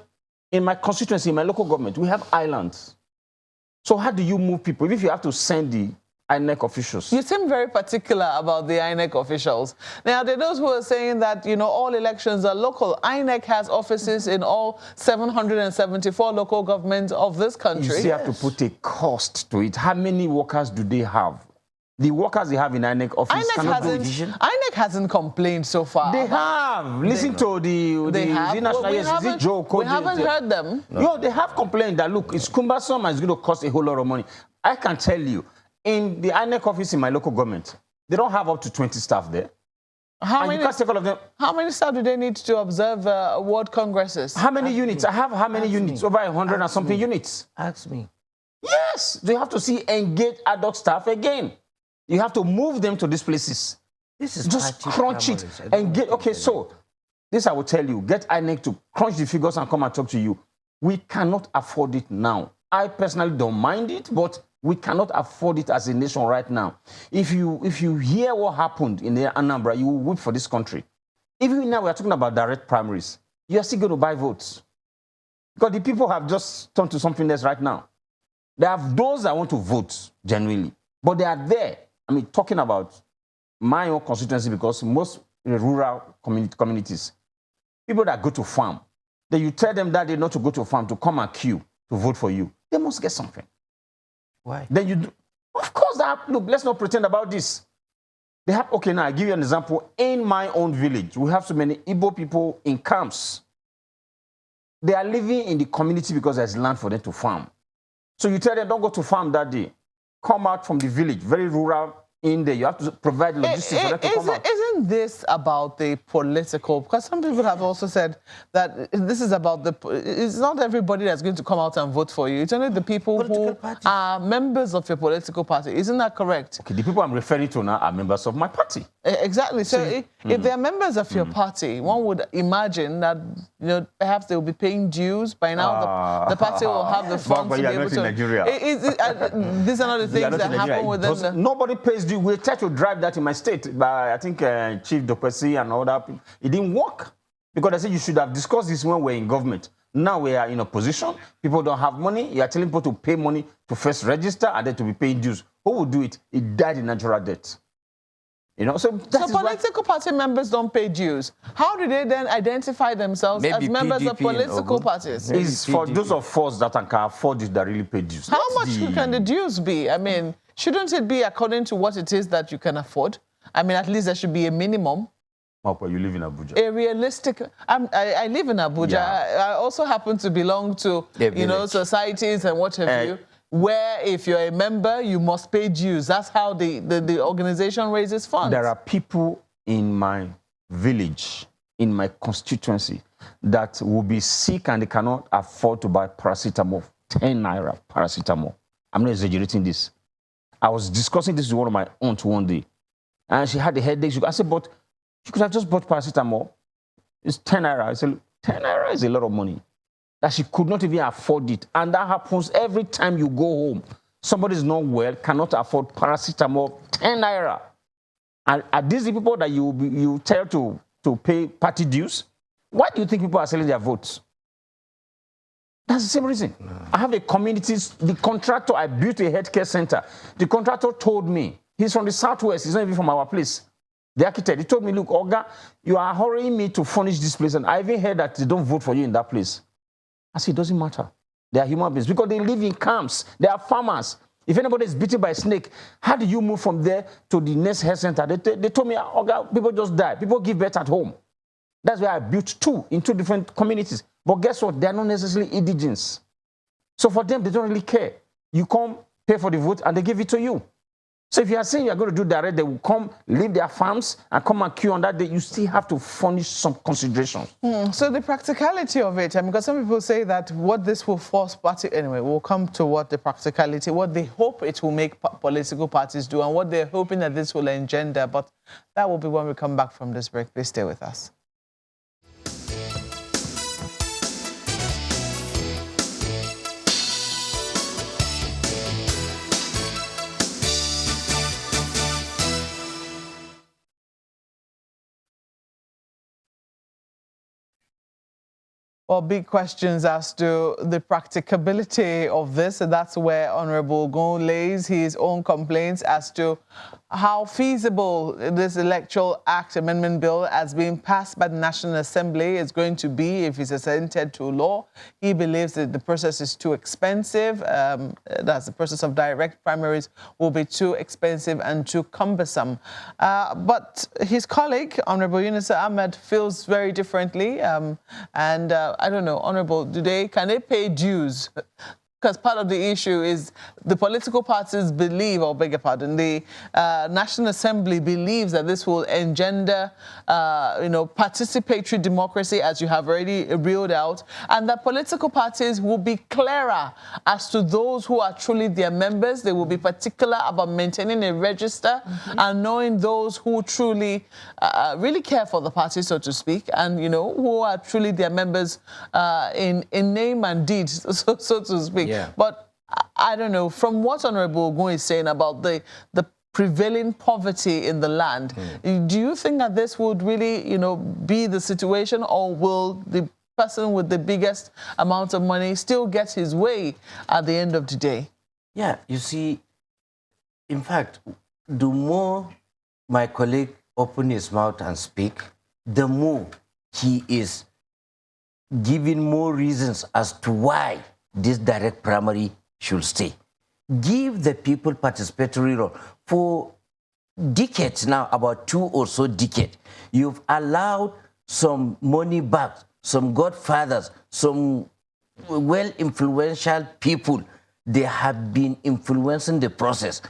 constituency, in my local government, we have islands. So how do you move people? If you have to send the INEC officials. You seem very particular about the INEC officials. Now, there are those who are saying that, you know, all elections are local. INEC has offices in all 774 local governments of this country. You still have to put a cost to it. How many workers do they have? The workers they have in INEC office INEC hasn't complained so far. They have. Listen to they haven't heard them. No, they have complained that, look, it's cumbersome and it's going to cost a whole lot of money. I can tell you, in the INEC office in my local government, they don't have up to 20 staff there. How many staff do they need to observe ward congresses? How many units? I have how many units? Over 100 and something units. Ask me. Yes. They have to engage ad hoc staff again. You have to move them to these places. This is just crunch it and get. Okay, so this I will tell you. Get INEC to crunch the figures and come and talk to you. We cannot afford it now. I personally don't mind it, but we cannot afford it as a nation right now. If you hear what happened in the Anambra, you will weep for this country. Even now we are talking about direct primaries. You are still going to buy votes because the people have just turned to something else right now. They have those that want to vote genuinely, but they are there. I mean, talking about my own constituency, because most rural communities, people that go to farm, then you tell them that they not to go to farm to come and queue to vote for you. They must get something. Why? Then you do. Of course, look, let's not pretend about this. They have, okay, now I give you an example. In my own village, we have so many Igbo people in camps. They are living in the community because there's land for them to farm. So you tell them, don't go to farm that day. Come out from the village, very rural, in there. You have to provide logistics for them to come out. Isn't this about the political? Because some people have also said that this is about it's not everybody that's going to come out and vote for you. It's only the people who are members of your political party. Isn't that correct? Okay, the people I'm referring to now are members of my party. Exactly. So if they're members of your party, one would imagine that, you know, perhaps they will be paying dues. By now, the party will have the funds to be able to. In Nigeria. These are not the things that happen within nobody pays due. We tried to drive that in my state by, I think, Chief Dokpesi and other people. It didn't work because I said you should have discussed this when we're in government. Now we are in opposition. People don't have money. You are telling people to pay money to first register and then to be paying dues. Who would do it? It died in natural death. You know, so political party members don't pay dues. How do they then identify themselves as members of political parties? It's for those of us that can afford it that really pay dues. How much can the dues be? I mean, shouldn't it be according to what it is that you can afford? I mean, at least there should be a minimum. Papa, you live in Abuja. A realistic... I live in Abuja. Yeah. I also happen to belong to, you know, societies and what have you, where if you're a member, you must pay dues. That's how the organization raises funds. There are people in my village, in my constituency, that will be sick and they cannot afford to buy paracetamol, 10 naira paracetamol. I'm not exaggerating this. I was discussing this with one of my aunts one day, and she had a headache. I said, but you could have just bought paracetamol. It's 10 naira. I said, 10 naira is a lot of money. That she could not even afford it. And that happens every time you go home. Somebody is not well, cannot afford paracetamol, 10 naira. And are these the people that you tell to pay party dues? Why do you think people are selling their votes? That's the same reason. No. I have a community, the contractor, I built a healthcare center. The contractor told me, he's from the Southwest, he's not even from our place. The architect, he told me, look, Oga, you are hurrying me to furnish this place, and I even heard that they don't vote for you in that place. I say, it doesn't matter. They are human beings because they live in camps. They are farmers. If anybody is bitten by a snake, how do you move from there to the next health center? They told me, oh, people just die. People give birth at home. That's why I built two in two different communities. But guess what? They are not necessarily indigents. So for them, they don't really care. You come, pay for the vote, and they give it to you. So if you are saying you are going to do direct, they will come, leave their farms, and come and queue on that day. You still have to furnish some considerations. So the practicality of it, because some people say that what this will force party, anyway, we'll come to what the practicality, what they hope it will make political parties do, and what they're hoping that this will engender. But that will be when we come back from this break. Please stay with us. Well, big questions as to the practicability of this, and that's where Honorable Gon lays his own complaints as to how feasible this Electoral Act amendment bill as being passed by the National Assembly is going to be if it's assented to law. He believes that the process is too expensive, that's the process of direct primaries will be too expensive and too cumbersome. But his colleague, Honorable Yunusa Ahmed, feels very differently, I don't know, Honorable, can they pay dues? Because part of the issue is the political parties believe, or beg your pardon, the National Assembly believes that this will engender, participatory democracy, as you have already reeled out, and that political parties will be clearer as to those who are truly their members. They will be particular about maintaining a register and knowing those who truly really care for the party, so to speak, and, who are truly their members in name and deed, so to speak. Yeah. But I don't know, from what Honorable Ogun is saying about the prevailing poverty in the land, do you think that this would really, be the situation, or will the person with the biggest amount of money still get his way at the end of the day? Yeah, you see, in fact, the more my colleague open his mouth and speak, the more he is giving more reasons as to why this direct primary should stay. Give the people participatory role. For decades now, about 2 or so decades, you've allowed some money back, some godfathers, some well-influential people. They have been influencing the process.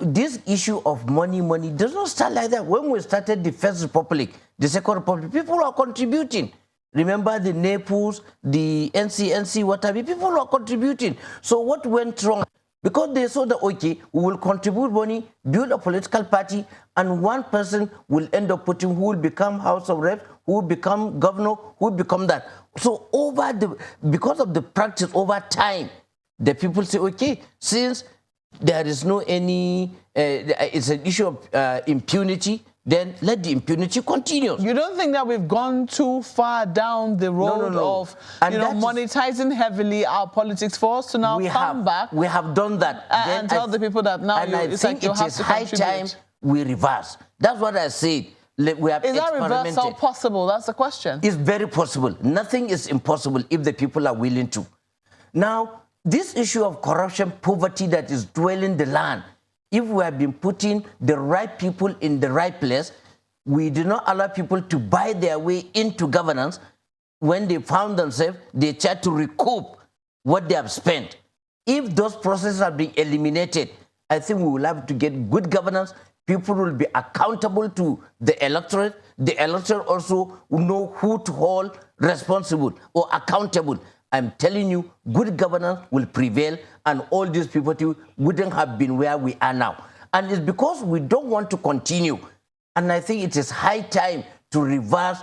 This issue of money does not start like that. When we started the First Republic, the Second Republic, people were contributing. Remember the Naples, the NCNC, whatever, people were contributing. So what went wrong? Because they saw that, okay, we will contribute money, build a political party, and one person will end up putting who will become House of Reps, who will become governor, who will become that. So because of the practice over time, the people say, okay, since there is no it's an issue of impunity, then let the impunity continue. You don't think that we've gone too far down the road of monetizing heavily our politics for us to now come back? We have done that. And tell the people that now it's like you have to contribute. It is high time we reverse. That's what I said. We have Is that reversal possible? That's the question. It's very possible. Nothing is impossible if the people are willing to. Now, this issue of corruption, poverty that is dwelling the land, if we have been putting the right people in the right place, we do not allow people to buy their way into governance. When they found themselves, they try to recoup what they have spent. If those processes are being eliminated, I think we will have to get good governance. People will be accountable to the electorate. The electorate also will know who to hold responsible or accountable. I'm telling you, good governance will prevail, and all these people wouldn't have been where we are now. And it's because we don't want to continue. And I think it is high time to reverse,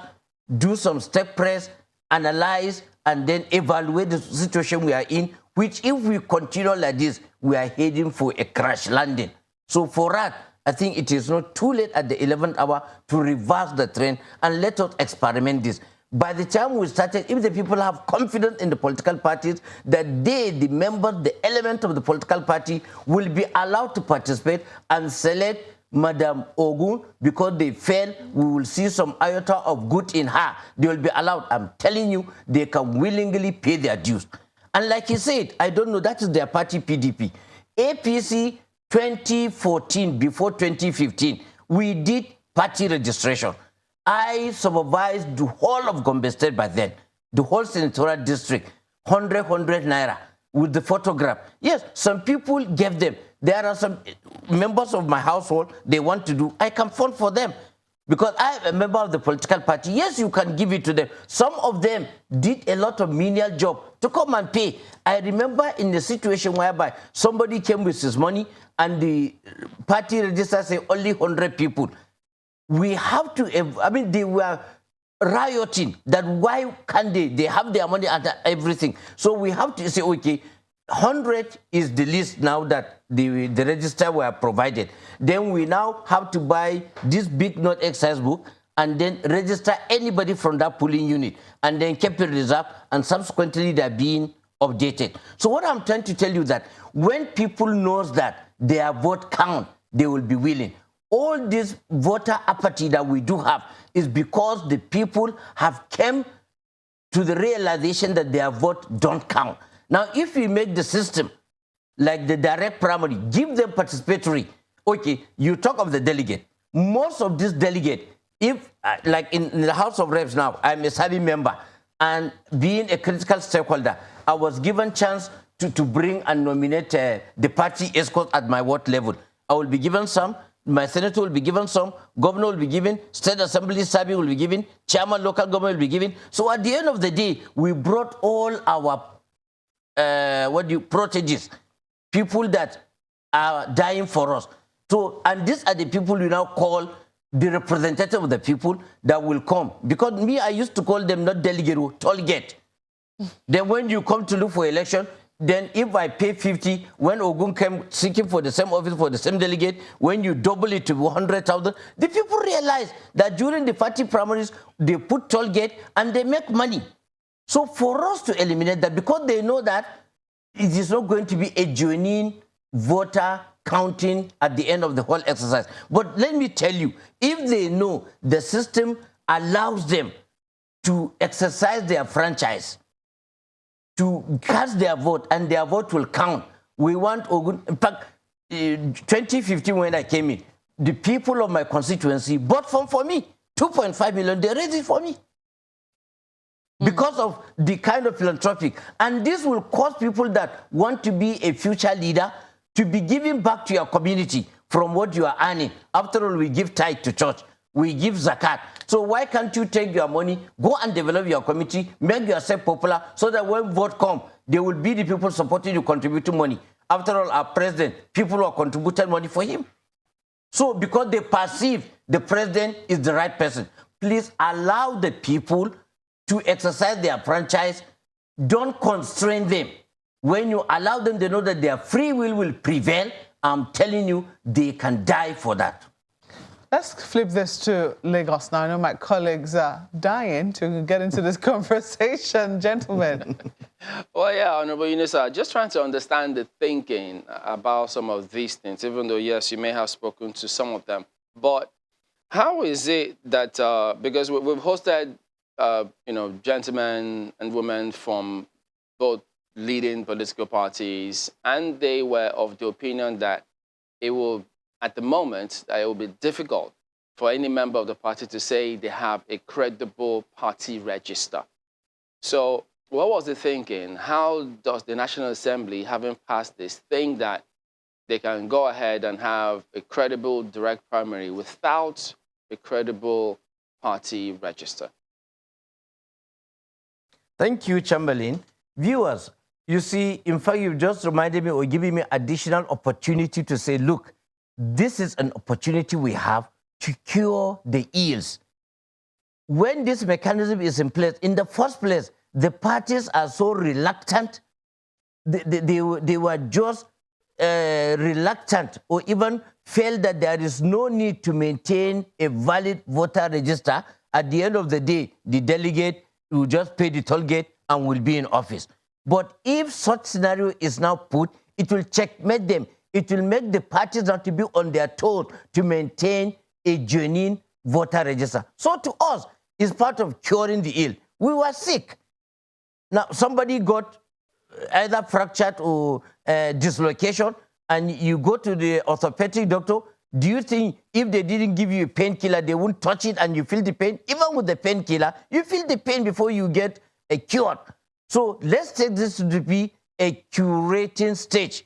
do some step press, analyze, and then evaluate the situation we are in, which if we continue like this, we are heading for a crash landing. So for that, I think it is not too late at the 11th hour to reverse the trend and let us experiment this. By the time we started, if the people have confidence in the political parties, that they, the members, the element of the political party, will be allowed to participate and select Madam Ogun, because they fail, we will see some iota of good in her. They will be allowed. I'm telling you, they can willingly pay their dues. And like he said, I don't know, that is their party, PDP. APC 2014, before 2015, we did party registration. I supervised the whole of Gombe State by then, the whole senatorial district, 100 naira with the photograph. Yes, some people gave them. There are some members of my household, they want to do, I can fund for them. Because I am a member of the political party. Yes, you can give it to them. Some of them did a lot of menial job to come and pay. I remember in a situation whereby somebody came with his money and the party register said only 100 people. We have to, I mean, they were rioting that why can't they? They have their money and everything. So we have to say, okay, 100 is the list now that the register were provided. Then we now have to buy this big note excise book and then register anybody from that polling unit and then keep it reserved, and subsequently they're being updated. So what I'm trying to tell you that when people knows that their vote count, they will be willing. All this voter apathy that we do have is because the people have come to the realization that their vote don't count. Now, if we make the system like the direct primary, give them participatory. Okay, you talk of the delegate. Most of this delegate, if like in the House of Reps now, I'm a serving member, and being a critical stakeholder, I was given chance to bring and nominate the party escort at my ward level. I will be given some, my senator will be given some, governor will be given, state assembly serving will be given, chairman local government will be given. So at the end of the day, we brought all our proteges, people that are dying for us. So, and these are the people we now call the representative of the people that will come. Because me, I used to call them not delegate, toll gate. Then when you come to look for election, then if I pay 50, when Ogun came seeking for the same office for the same delegate, when you double it to 100,000, the people realize that during the party primaries, they put toll gate and they make money. So for us to eliminate that, because they know that it is not going to be a genuine voter counting at the end of the whole exercise. But let me tell you, if they know the system allows them to exercise their franchise, to cast their vote, and their vote will count. We want Ogun. In fact, 2015 when I came in, the people of my constituency bought for me. 2.5 million, they raised it for me. Because of the kind of philanthropic. And this will cause people that want to be a future leader to be giving back to your community from what you are earning. After all, we give tithe to church. We give zakat. So why can't you take your money, go and develop your community, make yourself popular, so that when vote come, there will be the people supporting you, contributing money. After all, our president, people who are contributing money for him. So because they perceive the president is the right person, please allow the people to exercise their franchise. Don't constrain them. When you allow them, they know that their free will prevail. I'm telling you, they can die for that. Let's flip this to Lagos now. I know my colleagues are dying to get into this conversation. Gentlemen. Well, yeah, Honorable Unisa, just trying to understand the thinking about some of these things, even though, yes, you may have spoken to some of them. But how is it that, because we've hosted, you know, gentlemen and women from both leading political parties, and they were of the opinion that it will, at the moment, that it will be difficult for any member of the party to say they have a credible party register. So what was the thinking? How does the National Assembly, having passed this, think that they can go ahead and have a credible direct primary without a credible party register? Thank you, Chamberlain. Viewers, you see, in fact, you've just reminded me or giving me additional opportunity to say, look, this is an opportunity we have to cure the ills. When this mechanism is in place, in the first place, the parties are so reluctant. They were just reluctant or even felt that there is no need to maintain a valid voter register. At the end of the day, the delegate will just pay the toll gate and will be in office. But if such scenario is now put, it will checkmate them. It will make the parties not to be on their toes to maintain a genuine voter register. So to us, it's part of curing the ill. We were sick. Now, somebody got either fractured or dislocation, and you go to the orthopedic doctor. Do you think if they didn't give you a painkiller, they wouldn't touch it and you feel the pain? Even with the painkiller, you feel the pain before you get a cure. So let's take this to be a curating stage.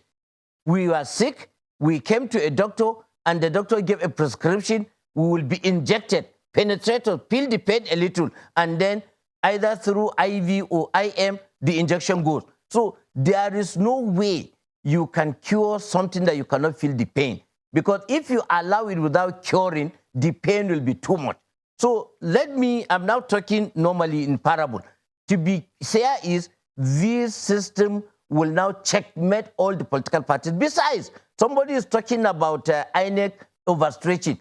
We were sick, we came to a doctor, and the doctor gave a prescription. We will be injected, penetrated, feel the pain a little, and then either through IV or IM, the injection goes. So there is no way you can cure something that you cannot feel the pain. Because if you allow it without curing, the pain will be too much. So I'm now talking normally in parable. To be fair is, this system will now checkmate all the political parties. Besides, somebody is talking about INEC overstretching.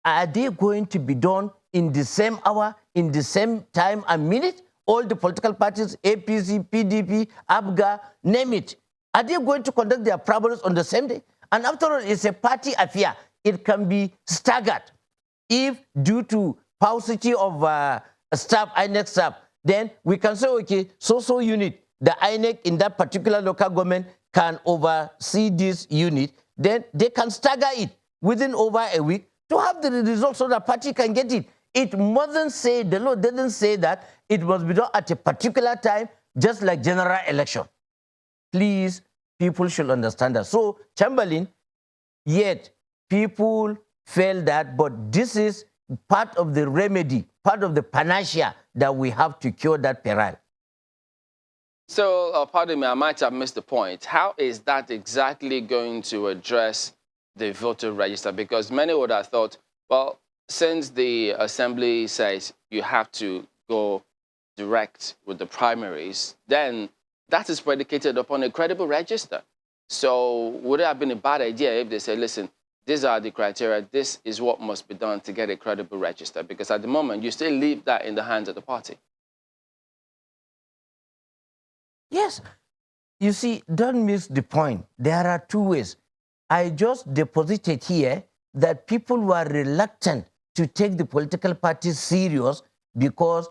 Are they going to be done in the same hour, in the same time and minute? All the political parties, APC, PDP, ABGA, name it. Are they going to conduct their primaries on the same day? And after all, it's a party affair. It can be staggered. If due to paucity of staff, INEC staff, then we can say, okay, so unit, the INEC in that particular local government can oversee this unit, then they can stagger it within over a week to have the results so the party can get it. It mustn't say, the law didn't say that it must be done at a particular time, just like general election. Please, people should understand that. So, Chamberlain, yet people feel that, but this is part of the remedy, part of the panacea that we have to cure that peril. So, pardon me, I might have missed the point. How is that exactly going to address the voter register? Because many would have thought, well, since the assembly says you have to go direct with the primaries, then that is predicated upon a credible register. So would it have been a bad idea if they say, listen, these are the criteria, this is what must be done to get a credible register? Because at the moment, you still leave that in the hands of the party. Yes. You see, don't miss the point. There are two ways. I just deposited here that people were reluctant to take the political parties serious because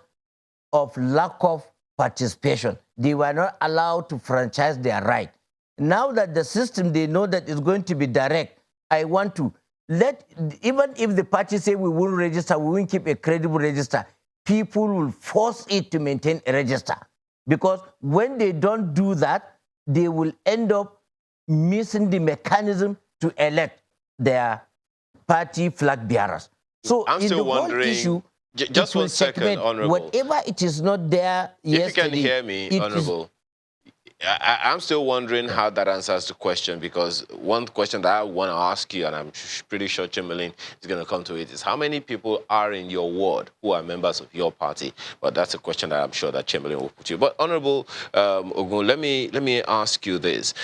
of lack of participation. They were not allowed to franchise their right. Now that the system, they know that it's going to be direct, I want to even if the party say we won't register, we won't keep a credible register, people will force it to maintain a register. Because when they don't do that, they will end up missing the mechanism to elect their party flag bearers. So I'm in still the whole wondering, issue, just 1 second, Honorable. Whatever it is not there yesterday. If you can hear me, Honorable, I'm still wondering how that answers the question, because one question that I want to ask you, and I'm pretty sure Chamberlain is going to come to it, is how many people are in your ward who are members of your party? But that's a question that I'm sure that Chamberlain will put you. But Honorable Ogun, let me ask you this.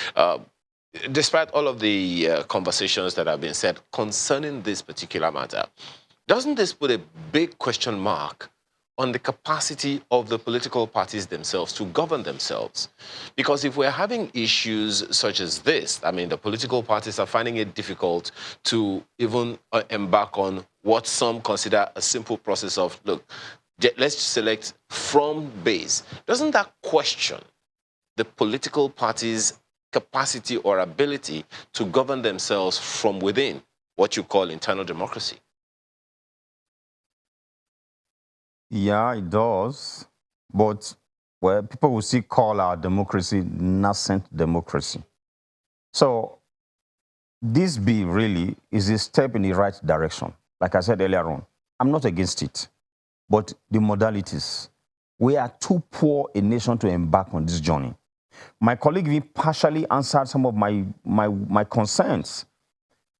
Despite all of the conversations that have been said concerning this particular matter, doesn't this put a big question mark on the capacity of the political parties themselves to govern themselves? Because if we're having issues such as this, I mean, the political parties are finding it difficult to even embark on what some consider a simple process of, look, let's select from base. Doesn't that question the political parties' capacity or ability to govern themselves from within what you call internal democracy? Yeah, it does. But well, people will still call our democracy nascent democracy. So this bill really is a step in the right direction. Like I said earlier on, I'm not against it. But the modalities, we are too poor a nation to embark on this journey. My colleague partially answered some of my concerns.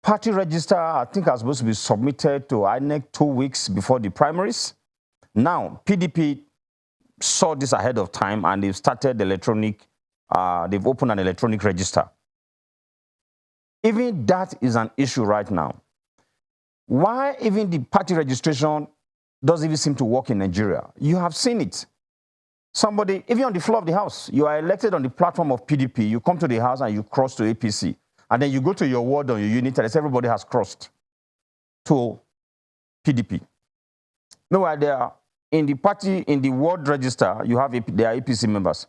Party register, I think, are supposed to be submitted to INEC 2 weeks before the primaries. Now, PDP saw this ahead of time and they've started the they've opened an electronic register. Even that is an issue right now. Why even the party registration doesn't even seem to work in Nigeria? You have seen it. Somebody, even on the floor of the house, you are elected on the platform of PDP, you come to the house and you cross to APC. and then you go to your ward or your unit and everybody has crossed to PDP. Meanwhile, they are in the party, in the ward register, you have their APC members.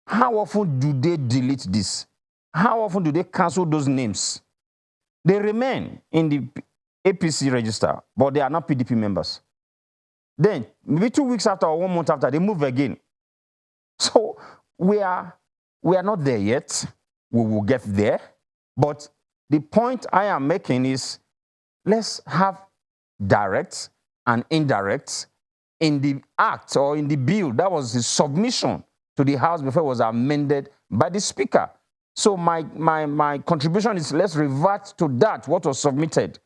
How often do they delete this? How often do they cancel those names? They remain in the APC register, but they are not PDP members. Then, maybe 2 weeks after or 1 month after, they move again. So we are not there yet. We will get there. But the point I am making is, let's have direct and indirect in the act or in the bill. That was the submission to the House before it was amended by the Speaker. So my contribution is, let's revert to that, what was submitted.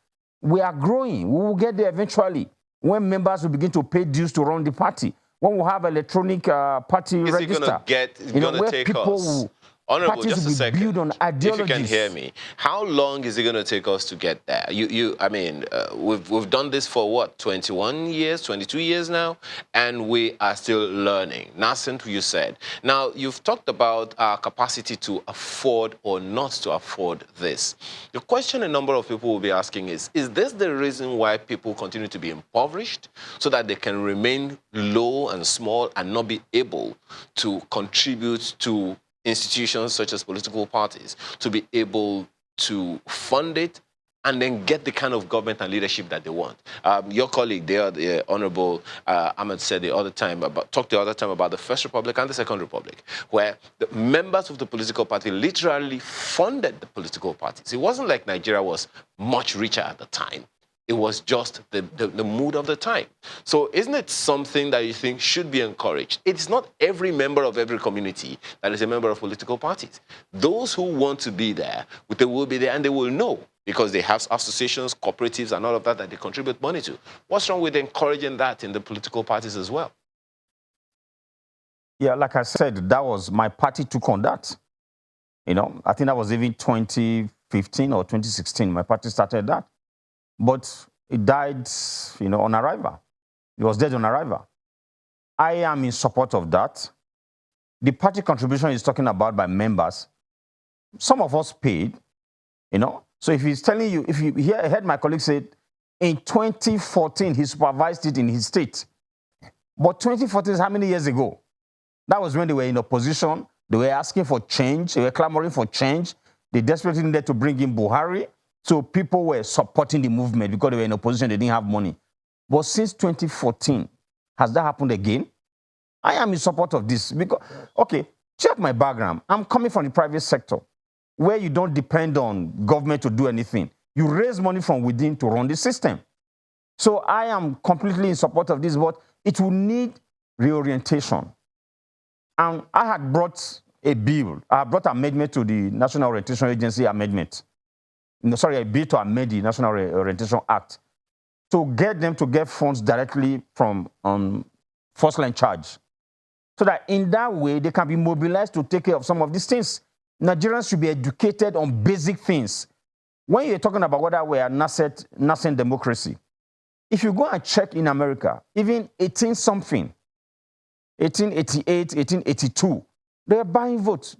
We are growing. We will get there eventually when members will begin to pay dues to run the party. When we have electronic party register. Is it going to take us? Honorable, just a second. If you can hear me, how long is it going to take us to get there? I mean, we've done this for what, 21 years, 22 years now, and we are still learning. Nascent, you said. Now, you've talked about our capacity to afford or not to afford this. The question a number of people will be asking is this the reason why people continue to be impoverished, so that they can remain low and small and not be able to contribute to institutions such as political parties, to be able to fund it and then get the kind of government and leadership that they want? Your colleague there, the Honorable Ahmed, said talked the other time about the First Republic and the Second Republic, where the members of the political party literally funded the political parties. It wasn't like Nigeria was much richer at the time. It was just the mood of the time. So isn't it something that you think should be encouraged? It's not every member of every community that is a member of political parties. Those who want to be there, they will be there, and they will know, because they have associations, cooperatives, and all of that they contribute money to. What's wrong with encouraging that in the political parties as well? Yeah, like I said, that was my party took on that. You know, I think that was even 2015 or 2016. My party started that. But it died, you know, on arrival. It was dead on arrival. I am in support of that. The party contribution is talking about by members. Some of us paid, you know. So if he's telling you, if you heard my colleague say, in 2014, he supervised it in his state. But 2014 is how many years ago? That was when they were in opposition. They were asking for change. They were clamoring for change. They desperately needed to bring in Buhari. So people were supporting the movement because they were in opposition, they didn't have money. But since 2014, has that happened again? I am in support of this because, okay, check my background. I'm coming from the private sector where you don't depend on government to do anything. You raise money from within to run the system. So I am completely in support of this, but it will need reorientation. And I had brought a bill. I brought amendment to the National Orientation Agency amendment. No, sorry, a bill to amend the National Orientation Act to get them to get funds directly from first line charge, so that in that way they can be mobilized to take care of some of these things. Nigerians should be educated on basic things. When you're talking about whether we are nascent democracy, if you go and check in America, even 18-something, 1888, 1882, they were buying votes.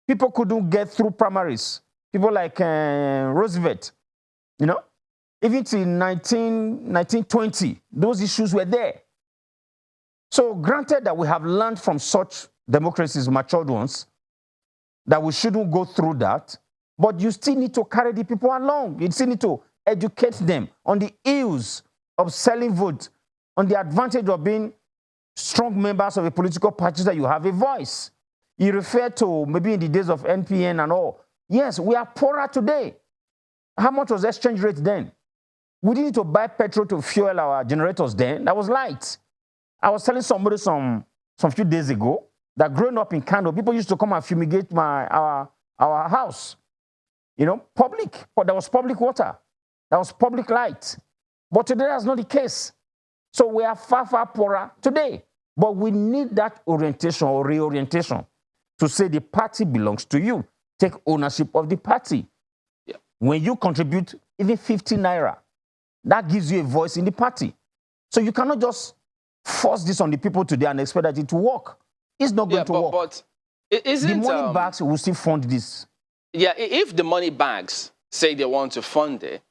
People couldn't get through primaries. People like Roosevelt, you know, even till 1920, those issues were there. So granted that we have learned from such democracies, matured ones, that we shouldn't go through that, but you still need to carry the people along. You still need to educate them on the ills of selling votes, on the advantage of being strong members of a political party, that you have a voice. You refer to maybe in the days of NPN and all. Yes, we are poorer today. How much was the exchange rate then? We didn't need to buy petrol to fuel our generators then. That was light. I was telling somebody some few days ago that growing up in Kano, people used to come and fumigate our house. You know, public. But there was public water. There was public light. But today that's not the case. So we are far, far poorer today. But we need that orientation or reorientation to say the party belongs to you. Take ownership of the party. Yeah. When you contribute even 50 naira, that gives you a voice in the party. So you cannot just force this on the people today and expect that it will work. It's not going to work. But isn't the money bags will still fund this. Yeah, if the money bags say they want to fund it,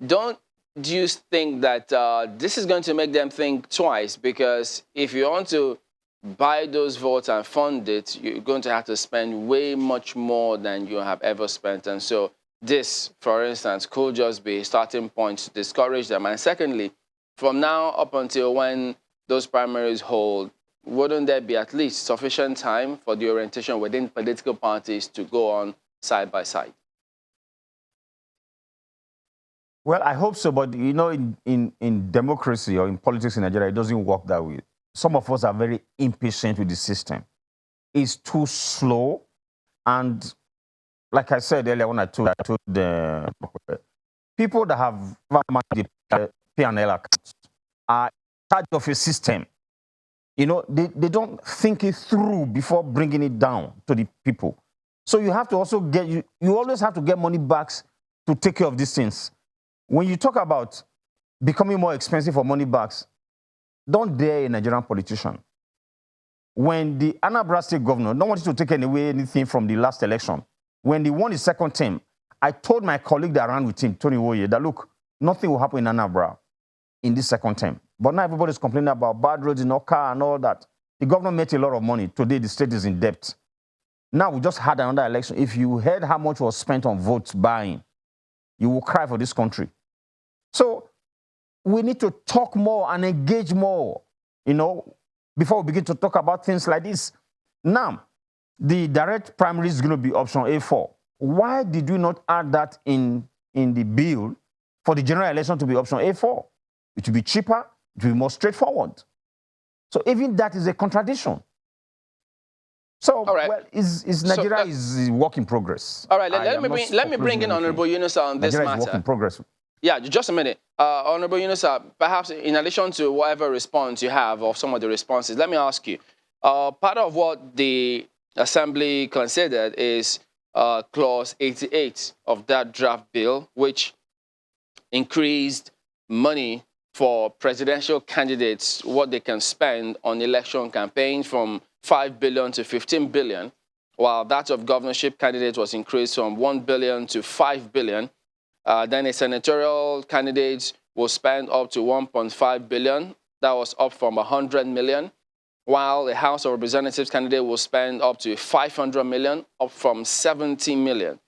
do you think that this is going to make them think twice? Because if you want to buy those votes and fund it, you're going to have to spend way much more than you have ever spent. And so this, for instance, could just be a starting point to discourage them. And secondly, from now up until when those primaries hold, wouldn't there be at least sufficient time for the orientation within political parties to go on side by side? Well, I hope so, but you know, in democracy or in politics in Nigeria, it doesn't work that way. Some of us are very impatient with the system. It's too slow, and like I said earlier when I told the people that have the P&L accounts are in charge of a system. You know, they don't think it through before bringing it down to the people. So you have to also get, you always have to get money back to take care of these things. When you talk about becoming more expensive for money backs, don't dare a Nigerian politician. When the Anambra State governor don't want to take away anything from the last election, when they won his second term, I told my colleague that ran with him, Tony Woye, that look, nothing will happen in Anambra in this second term. But now everybody's complaining about bad roads in Oka and all that. The governor made a lot of money. Today, the state is in debt. Now, we just had another election. If you heard how much was spent on votes buying, you will cry for this country. So we need to talk more and engage more, you know, before we begin to talk about things like this. Now, the direct primary is going to be option A4. Why did we not add that in the bill for the general election to be option A4? It will be cheaper, it will be more straightforward. So even that is a contradiction. So, right. well, Nigeria is a work in progress. All right, let me bring in Honorable Yunusa on this Nigeria matter. Is work in progress. Yeah, just a minute. Honorable Yunusa, perhaps in addition to whatever response you have or some of the responses, let me ask you, part of what the Assembly considered is Clause 88 of that draft bill, which increased money for presidential candidates, what they can spend on election campaigns from 5 billion to 15 billion, while that of governorship candidates was increased from 1 billion to 5 billion. Then a senatorial candidate will spend up to 1.5 billion. That was up from 100 million. While a House of Representatives candidate will spend up to 500 million, up from 70 million.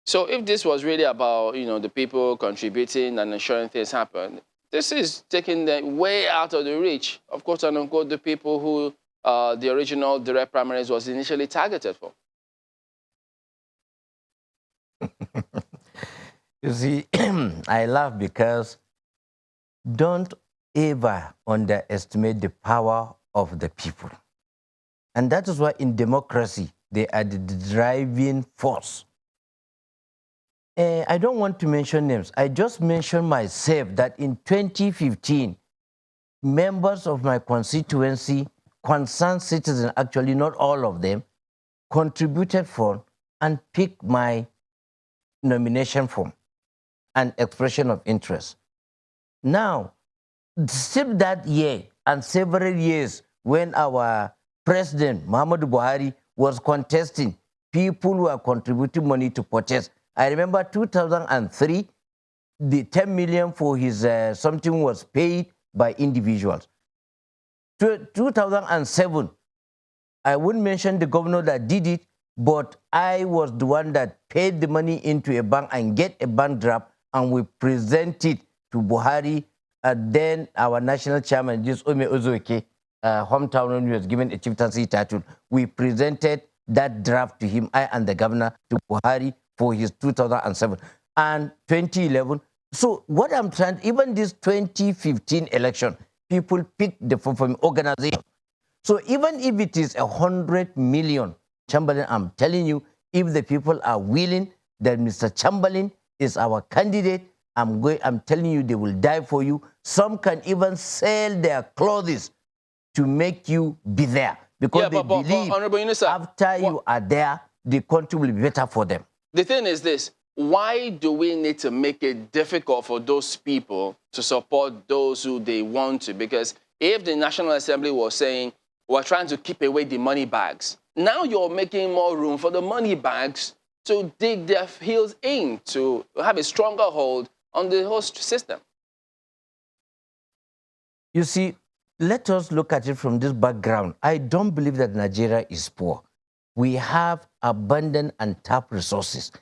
So if this was really about, you know, the people contributing and ensuring things happen, this is taking them way out of the reach of, quote unquote, the people who the original direct primaries was initially targeted for. You see, I laugh because don't ever underestimate the power of the people. And that is why in democracy, they are the driving force. I don't want to mention names. I just mentioned myself that in 2015, members of my constituency, concerned citizens, actually not all of them, contributed for and picked my nomination form and expression of interest. Now, still that year and several years when our president, Muhammadu Buhari, was contesting, people were contributing money to protest. I remember 2003, the 10 million for his something was paid by individuals. 2007, I wouldn't mention the governor that did it, but I was the one that paid the money into a bank and get a bank draft, and we present it to Buhari. Then our national chairman, just Ome Ozoke, hometown when he was given a chieftaincy title, we presented that draft to him, I and the governor, to Buhari for his 2007 and 2011. So what I'm trying, even this 2015 election, people picked the form from organization. So even if it is 100 million, Chamberlain, I'm telling you, if the people are willing that Mr. Chamberlain is our candidate, I'm telling you, they will die for you. Some can even sell their clothes to make you be there. Because they believe after you are there, the country will be better for them. The thing is this, why do we need to make it difficult for those people to support those who they want to? Because if the National Assembly was saying, we're trying to keep away the money bags, now you're making more room for the money bags to dig their heels in, to have a stronger hold on the whole system. You see, let us look at it from this background. I don't believe that Nigeria is poor. We have abundant and tapped resources.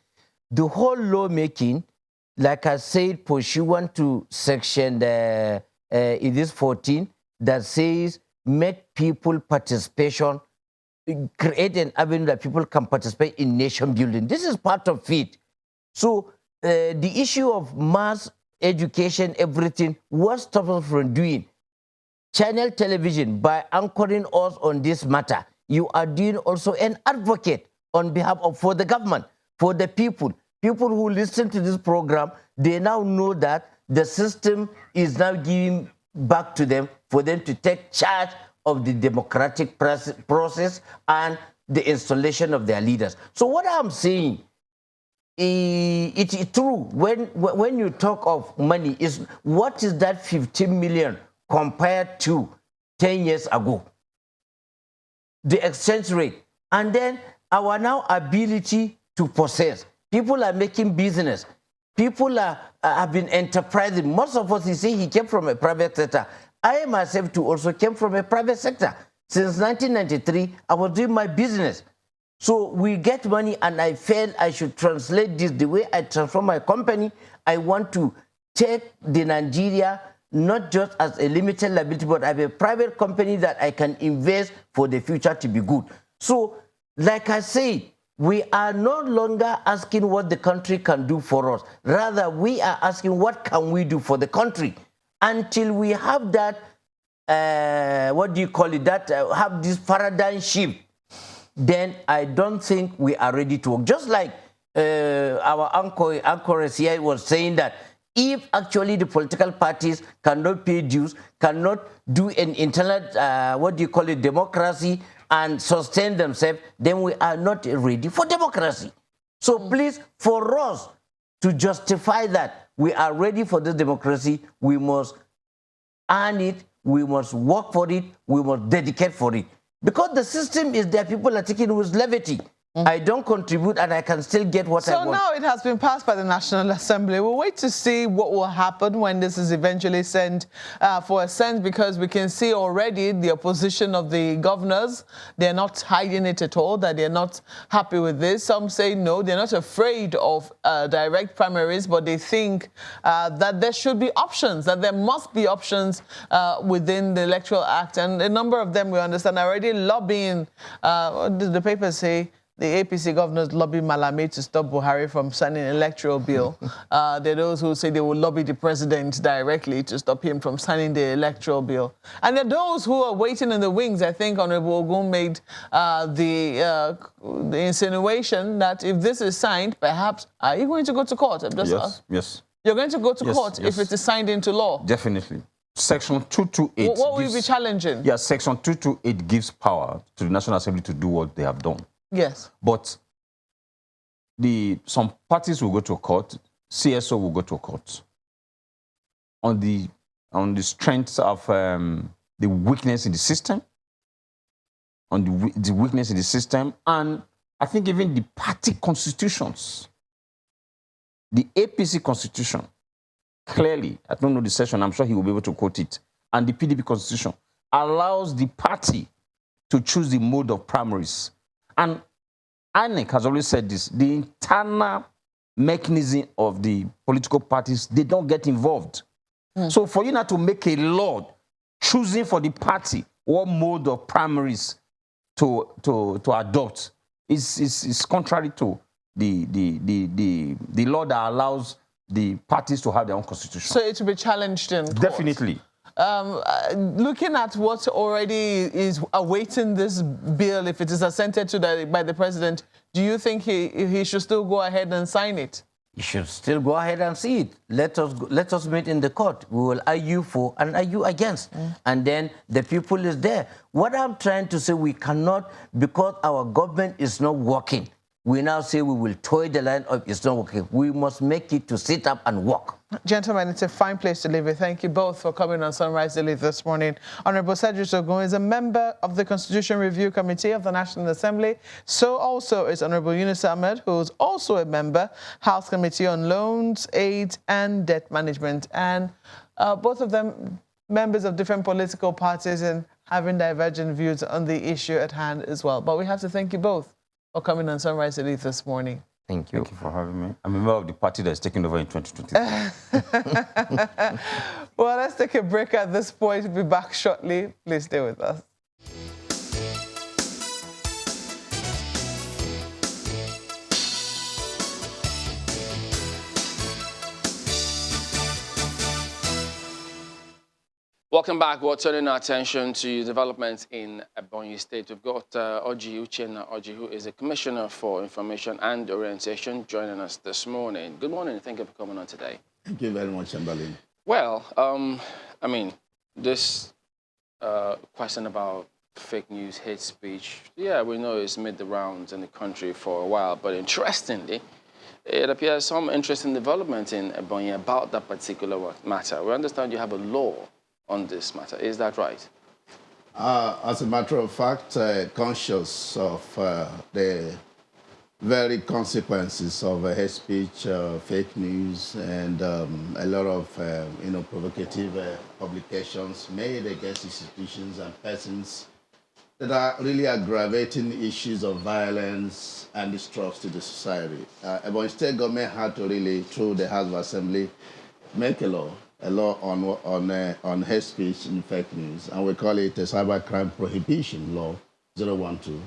The whole lawmaking, like I said, pursuant to section it is 14, that says make people participation, create an avenue that people can participate in nation building. This is part of it. So the issue of mass education, everything, what stops us from doing? Channel television, by anchoring us on this matter, you are doing also an advocate on behalf of, for the government, for the people. People who listen to this program, they now know that the system is now giving back to them for them to take charge of the democratic process and the installation of their leaders. So what I'm saying, it is true. When you talk of money, is what is that 15 million compared to 10 years ago? The exchange rate, and then our now ability to possess. People are making business. People have been enterprising. Most of us, you see, he came from a private sector. I myself too also came from a private sector. Since 1993, I was doing my business. So we get money, and I felt I should translate this the way I transform my company. I want to take the Nigeria not just as a limited liability, but as a private company that I can invest for the future to be good. So, like I say, we are no longer asking what the country can do for us. Rather, we are asking what can we do for the country. Until we have that, what do you call it, that have this paradigm shift, then I don't think we are ready to work. Just like our anchor here was saying that if actually the political parties cannot pay dues, cannot do an internal, what do you call it, democracy and sustain themselves, then we are not ready for democracy. So please, for us to justify that we are ready for this democracy, we must earn it, we must work for it, we must dedicate for it. Because the system is there, people are taking it with levity. I don't contribute, and I can still get what I want. So now it has been passed by the National Assembly. We'll wait to see what will happen when this is eventually sent for assent, because we can see already the opposition of the governors. They're not hiding it at all, that they're not happy with this. Some say no, they're not afraid of direct primaries, but they think that there should be options, that there must be options within the Electoral Act. And a number of them, we understand, are already lobbying, what did the paper say? The APC governors lobby Malame to stop Buhari from signing an electoral bill. There are those who say they will lobby the president directly to stop him from signing the electoral bill. And there are those who are waiting in the wings. I think Honorable Ogun made the insinuation that if this is signed, perhaps, are you going to go to court? Yes. You're going to go to court if it is signed into law? Definitely. Section 228. What will you be challenging? Yeah, Section 228 gives power to the National Assembly to do what they have done. Yes. But some parties will go to court, CSO will go to court on the strength of the weakness in the system, on the weakness in the system, and I think even the party constitutions. The APC constitution, clearly, I don't know the session, I'm sure he will be able to quote it, and the PDP constitution allows the party to choose the mode of primaries. And INEC has always said this, the internal mechanism of the political parties, they don't get involved. So for you not to make a law choosing for the party what mode of primaries to adopt is contrary to the law that allows the parties to have their own constitution. So it will be challenged in court. Definitely. Looking at what already is awaiting this bill, if it is assented to by the president, do you think he should still go ahead and sign it? He should still go ahead and see it. Let us meet in the court. We will argue for and argue against. And then the people is there. What I'm trying to say, we cannot, because our government is not working, we now say we will toy the line of it's not working. We must make it to sit up and walk. Gentlemen, it's a fine place to live it. Thank you both for coming on Sunrise Daily this morning. Honorable Cedric Ogun is a member of the Constitution Review Committee of the National Assembly. So also is Honorable Yunus Ahmed, who is also a member, House Committee on Loans, Aid and Debt Management. And both of them members of different political parties and having divergent views on the issue at hand as well. But we have to thank you both for coming on Sunrise Daily this morning. Thank you. Thank you for having me. I'm a member of the party that's taking over in 2023. Well, let's take a break at this point. We'll be back shortly. Please stay with us. Welcome back. We're turning our attention to developments in Ebonyi State. We've got Oji Uchenna Oji, who is a Commissioner for Information and Orientation, joining us this morning. Good morning. Thank you for coming on today. Thank you very much, Chamberlain. Well, I mean, this question about fake news, hate speech, yeah, we know it's made the rounds in the country for a while, but interestingly, it appears some interesting development in Ebonyi about that particular matter. We understand you have a law on this matter. Is that right? As a matter of fact, conscious of the very consequences of hate speech, fake news, and a lot of provocative publications made against institutions and persons that are really aggravating issues of violence and distrust to the society. Ebonyi State government had to really, through the House of Assembly, make a law on hate speech and fake news, and we call it a Cybercrime Prohibition Law 012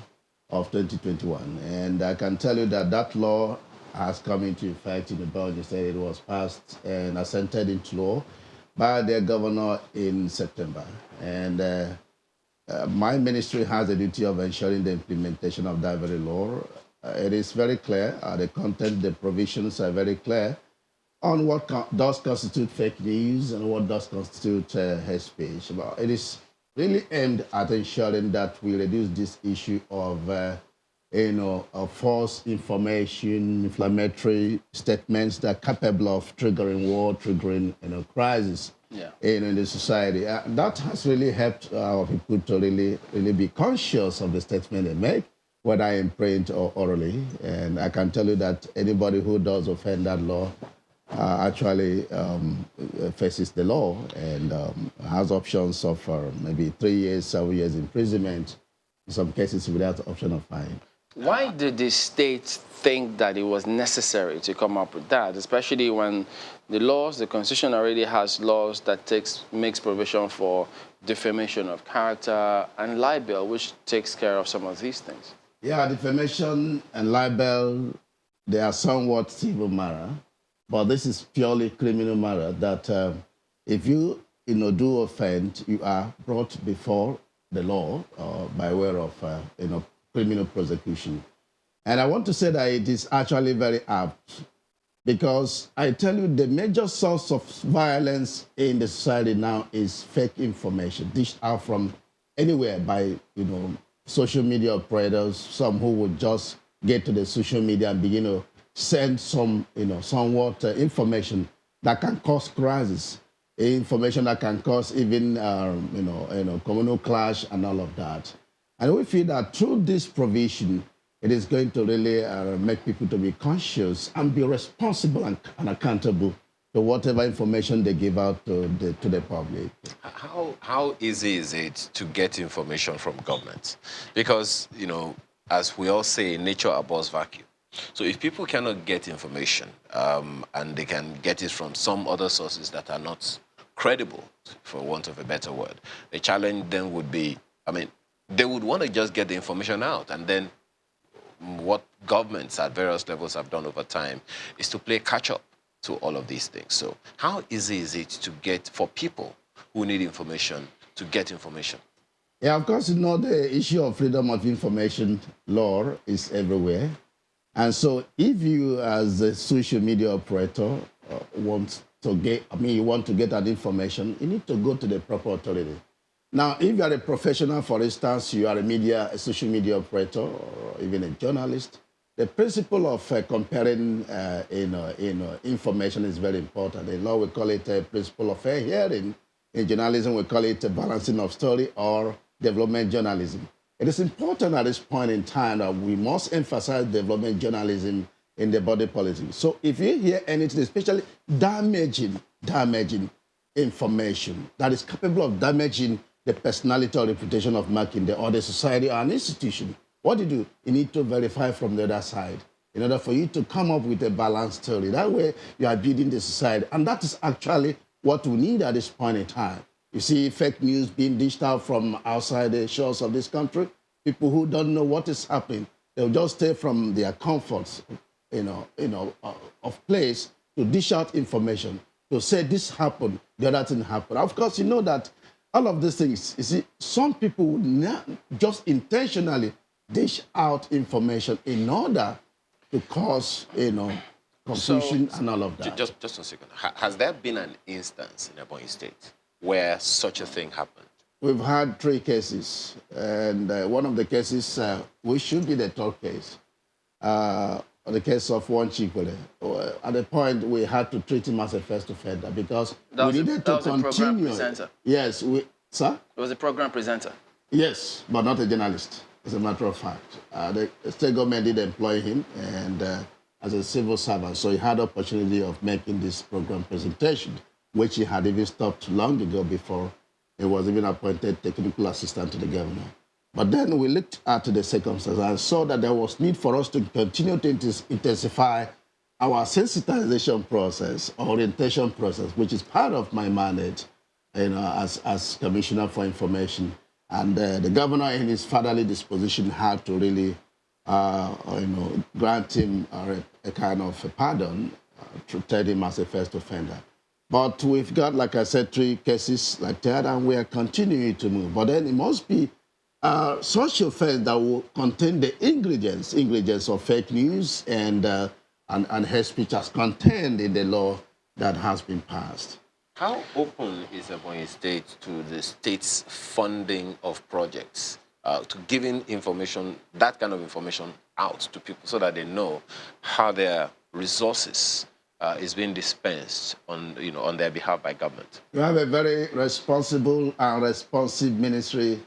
of 2021. And I can tell you that that law has come into effect in the Ebonyi State. It was passed and assented into law by the governor in September. And my ministry has a duty of ensuring the implementation of that very law. It is very clear, the content, the provisions are very clear on what does constitute fake news and what does constitute hate speech. But it is really aimed at ensuring that we reduce this issue of, false information, inflammatory statements that are capable of triggering war, triggering, crisis in the society. That has really helped our people to really be conscious of the statement they make, whether in print or orally. And I can tell you that anybody who does offend that law actually faces the law and has options of maybe 3 years, 7 years imprisonment, in some cases without option of fine. Why did the state think that it was necessary to come up with that, especially when the laws, the Constitution already has laws that makes provision for defamation of character and libel, which takes care of some of these things? Yeah, defamation and libel, they are somewhat civil matter. But this is purely criminal matter that if you, do offend, you are brought before the law by way of, criminal prosecution. And I want to say that it is actually very apt because I tell you the major source of violence in the society now is fake information dished out from anywhere by, social media operators, some who would just get to the social media and begin to send some, somewhat information that can cause crisis, information that can cause even, communal clash and all of that. And we feel that through this provision, it is going to really make people to be conscious and be responsible and accountable to whatever information they give out to the public. How easy is it to get information from government? Because, as we all say, nature abhors vacuum. So if people cannot get information and they can get it from some other sources that are not credible, for want of a better word, the challenge then would be, they would want to just get the information out. And then what governments at various levels have done over time is to play catch-up to all of these things. So how easy is it to get, for people who need information, to get information? Yeah, of course, the issue of freedom of information law is everywhere. And so if you, as a social media operator, want to get that information, you need to go to the proper authority. Now, if you are a professional, for instance, you are a social media operator, or even a journalist, the principle of comparing information is very important. In law, we call it a principle of fair hearing. In journalism, we call it a balancing of story or development journalism. It is important at this point in time that we must emphasize development journalism in the body politic. So if you hear anything, especially damaging information that is capable of damaging the personality or reputation of Makinde or the society or an institution, what do? You need to verify from the other side in order for you to come up with a balanced story. That way, you are building the society. And that is actually what we need at this point in time. You see fake news being dished out from outside the shores of this country. People who don't know what is happening, they'll just stay from their comforts, of place to dish out information, to say this happened, the other thing happened. Of course, you know that all of these things, you see, some people would not just intentionally dish out information in order to cause, confusion and all of that. Just a second. Has there been an instance in Ebonyi State where such a thing happened? We've had 3 cases, and one of the cases, which should be the third case, the case of one Chikwele. At the point, we had to treat him as a first offender because we needed to continue. A program presenter. Yes, sir? It was a program presenter. Yes, but not a journalist, as a matter of fact. The state government did employ him and as a civil servant, so he had the opportunity of making this program presentation, which he had even stopped long ago before he was even appointed technical assistant to the governor. But then we looked at the circumstances and saw that there was need for us to continue to intensify our sensitization process, orientation process, which is part of my mandate, as Commissioner for Information. And the governor, in his fatherly disposition, had to really, grant him a kind of a pardon, to treat him as a first offender. But we've got, like I said, 3 cases like that, and we are continuing to move. But then it must be such offense that will contain the ingredients of fake news and hate speech as contained in the law that has been passed. How open is Ebonyi State to the state's funding of projects, to giving information, that kind of information out to people so that they know how their resources is being dispensed on their behalf by government? We have a very responsible and responsive Ministry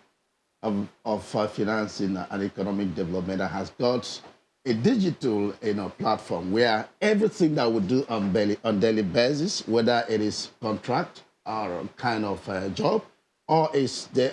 of Finance and Economic Development that has got a digital platform where everything that we do on daily basis, whether it is contract or kind of job, or is a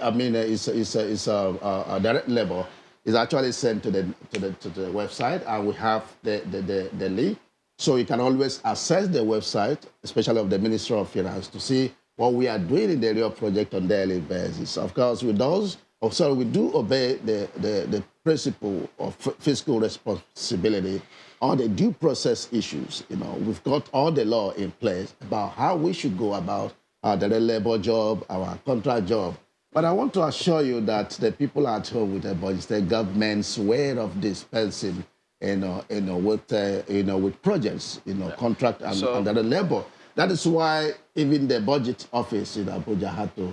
direct labor, is actually sent to the website, and we have the link. So you can always access the website, especially of the Ministry of Finance, to see what we are doing in the area of project on daily basis. Of course, we do obey the principle of fiscal responsibility, all the due process issues. We've got all the law in place about how we should go about our direct labor job, our contract job. But I want to assure you that the people at home with the government's way of dispensing with projects, contract and direct labor. That is why even the budget office in Abuja had to,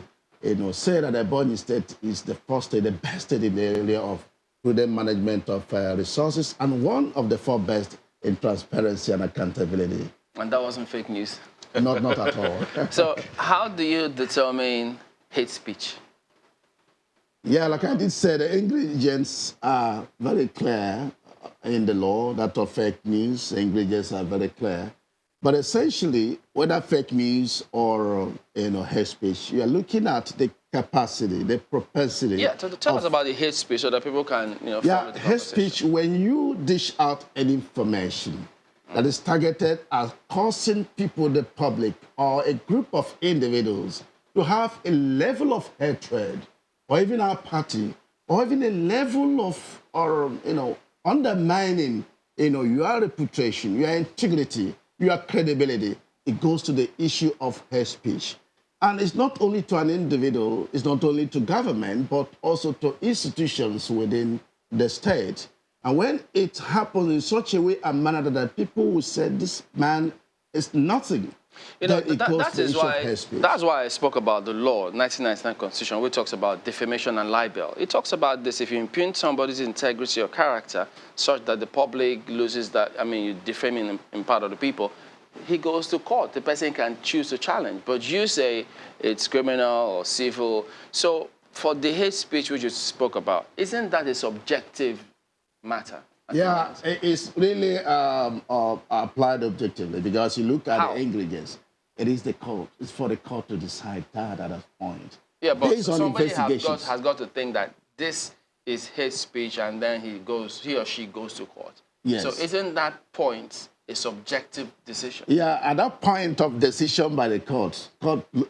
say that Ebonyi State is the first state, the best state in the area of prudent management of resources, and one of the 4 best in transparency and accountability. And that wasn't fake news? Not at all. So how do you determine hate speech? Yeah, like I did say, the ingredients are very clear in the law. That of fake news, the ingredients are very clear. But essentially, whether fake news or hate speech, you are looking at the capacity, the propensity. Yeah, so tell us about the hate speech so that people can, Yeah, hate speech, when you dish out an information that is targeted at causing people, the public, or a group of individuals to have a level of hatred, or even our party, or even a level of, undermining, your reputation, your integrity, your credibility, it goes to the issue of hate speech. And it's not only to an individual, it's not only to government, but also to institutions within the state. And when it happens in such a way and manner that people will say, this man is nothing You know, then it goes that to the is issue of why hate speech. that's why I spoke about the law, 1999 Constitution, which talks about defamation and libel. It talks about this: if you impugn somebody's integrity or character, such that the public loses that, I mean, you're defaming in part of the people, he goes to court. The person can choose to challenge. But you say it's criminal or civil. So for the hate speech which you spoke about, isn't that a subjective matter? Yeah, it's really applied objectively, because you look at How? the ingredients. It is the court. It's for the court to decide that at that point. Yeah, but based on somebody investigations. has got to think that this is hate speech, and then he or she goes to court. Yes. So isn't that point a subjective decision? Yeah, at that point of decision by the court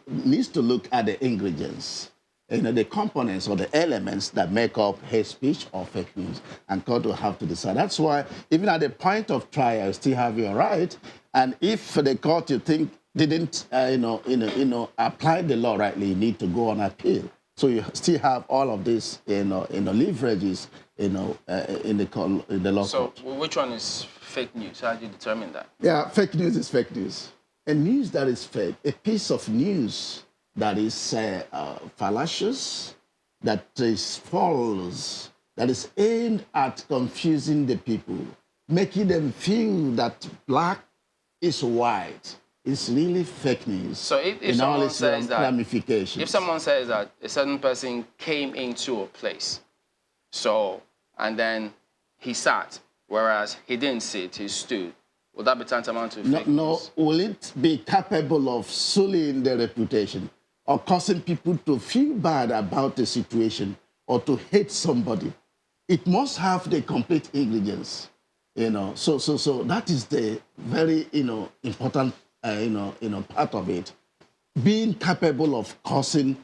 needs to look at the ingredients, the components or the elements that make up hate speech or fake news, and court will have to decide. That's why even at the point of trial, you still have your right. And if the court, you think, didn't apply the law rightly, you need to go on appeal. So you still have all of this leverages in the law So court. which one is fake news? How do you determine that? Yeah, fake news is fake news. A news that is fake, a piece of news that is fallacious, that is false, that is aimed at confusing the people, making them feel that black is white. It's really fake news. So if in all someone its says that, ramifications. if someone says that a certain person came into a place, and then he sat, whereas he didn't sit, he stood, would that be tantamount to fake news? No, will it be capable of sullying their reputation or causing people to feel bad about the situation or to hate somebody? It must have the complete ingredients, So that is the very, important, part of it. Being capable of causing,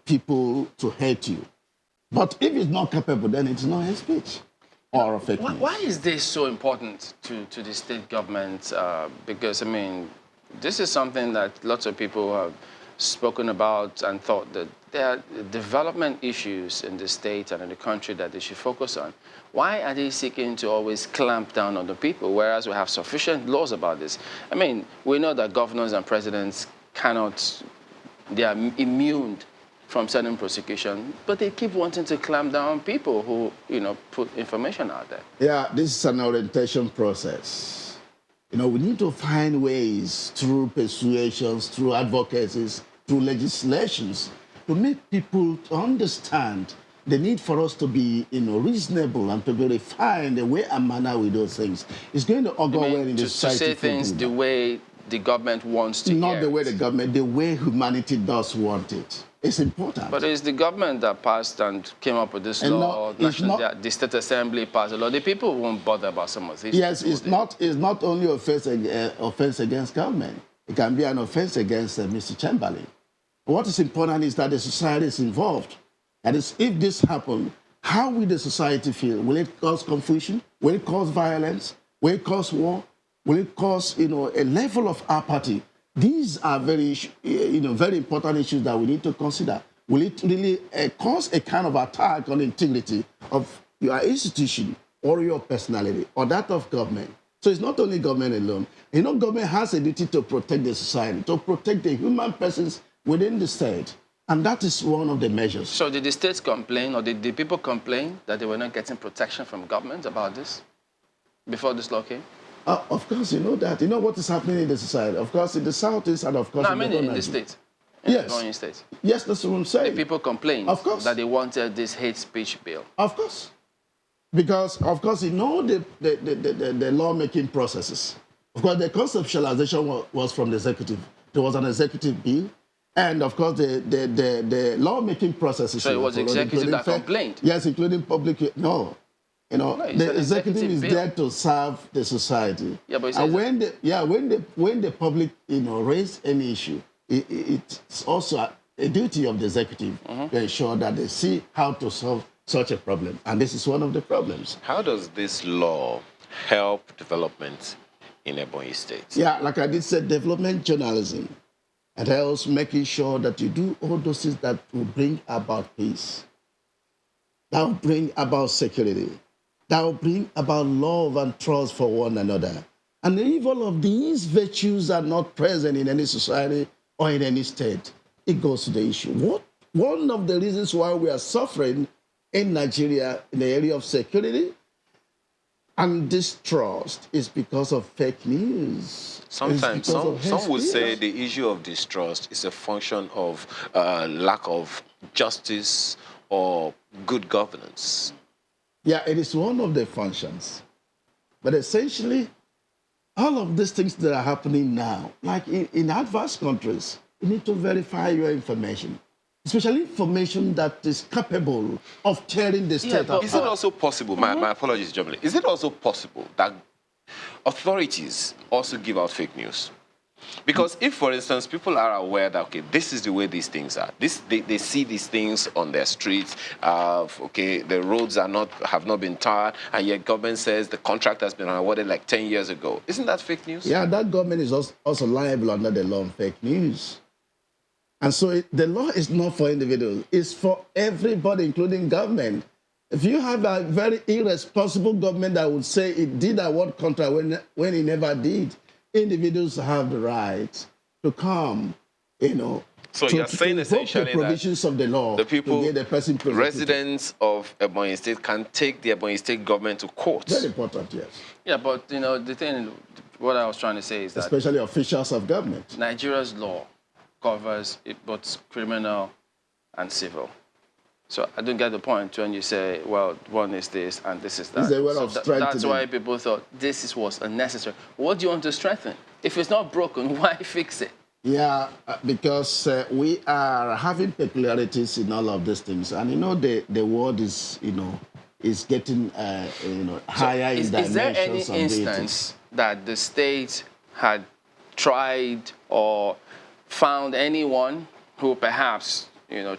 people to hate you. But if it's not capable, then it's not hate speech or a fake news. Why is this so important to the state government? Because, I mean, this is something that lots of people have spoken about and thought that there are development issues in the state and in the country that they should focus on. Why are they seeking to always clamp down on the people, whereas we have sufficient laws about this? I mean, we know that governors and presidents they are immune from certain prosecution, but they keep wanting to clamp down on people who, put information out there. Yeah, this is an orientation process. We need to find ways through persuasions, through advocacies, through legislations to make people to understand the need for us to be, reasonable and to be refined the way and manner with those things. It's going to augur well in the society. To say things the way the government wants to Not hear the way it. the government, the way humanity does want it. It's important. But it's the government that passed and came up with this And law. The State Assembly passed the law. The people won't bother about some of these. Yes, it's not only offense against government. It can be an offense against Mr. Chamberlain. What is important is that the society is involved. That is, if this happens, how will the society feel? Will it cause confusion? Will it cause violence? Will it cause war? Will it cause, a level of apathy? These are very important issues that we need to consider. Will it really cause a kind of attack on the integrity of your institution or your personality or that of government? So it's not only government alone. Government has a duty to protect the society, to protect the human persons within the state. And that is one of the measures. So did the states complain, or did the people complain that they were not getting protection from government about this before this law came? Of course, you know that. You know what is happening in the society. Of course, in the southeast and of course No, I mean in the state. Yes. Ebonyi state. Yes, that's what I'm saying. The people complained Of course. that they wanted this hate speech bill. Of course. Because, of course, the lawmaking processes. Of course, the conceptualization was from the executive. There was an executive bill. And, of course, the lawmaking processes. So it was executive that complained? Yes, including public. No. The executive is there to serve the society. Yeah, but and when the public, raise any issue, it's also a duty of the executive to ensure that they see how to solve such a problem. And this is one of the problems. How does this law help development in Ebonyi State? Yeah, like I did say, development journalism. And else making sure that you do all those things that will bring about peace, that will bring about security, that will bring about love and trust for one another. And if all of these virtues are not present in any society or in any state, it goes to the issue. One of the reasons why we are suffering in Nigeria in the area of security and distrust is because of fake news. Sometimes some would say the issue of distrust is a function of lack of justice or good governance. Yeah, it is one of the functions. But essentially, all of these things that are happening now, like in advanced countries, you need to verify your information, especially information that is capable of tearing the state apart. Is it also possible, my apologies, Jomile, is it also possible that authorities also give out fake news? Because if, for instance, people are aware that, okay, this is the way these things are, they see these things on their streets, okay, the roads have not been tarred, and yet government says the contract has been awarded like 10 years ago. Isn't that fake news? Yeah, that government is also liable under the law on fake news. And so the law is not for individuals, it's for everybody, including government. If you have a very irresponsible government that would say it did award contract when it never did, individuals have the right to come, So you're saying essentially the provisions of the law the people, to get the person prosecuted. Residents of Ebonyi State can take the Ebonyi State government to court. Very important, yes. Yeah, but the thing, what I was trying to say is that especially officials of government. Nigeria's law covers both criminal and civil. So I don't get the point when you say, well, one is this and this is that. It's a way of strengthening. That's why people thought this was unnecessary. What do you want to strengthen? If it's not broken, why fix it? Yeah, because we are having peculiarities in all of these things. And, the world is, is getting, higher in dimensions. Is there any instance that the state had tried or found anyone who perhaps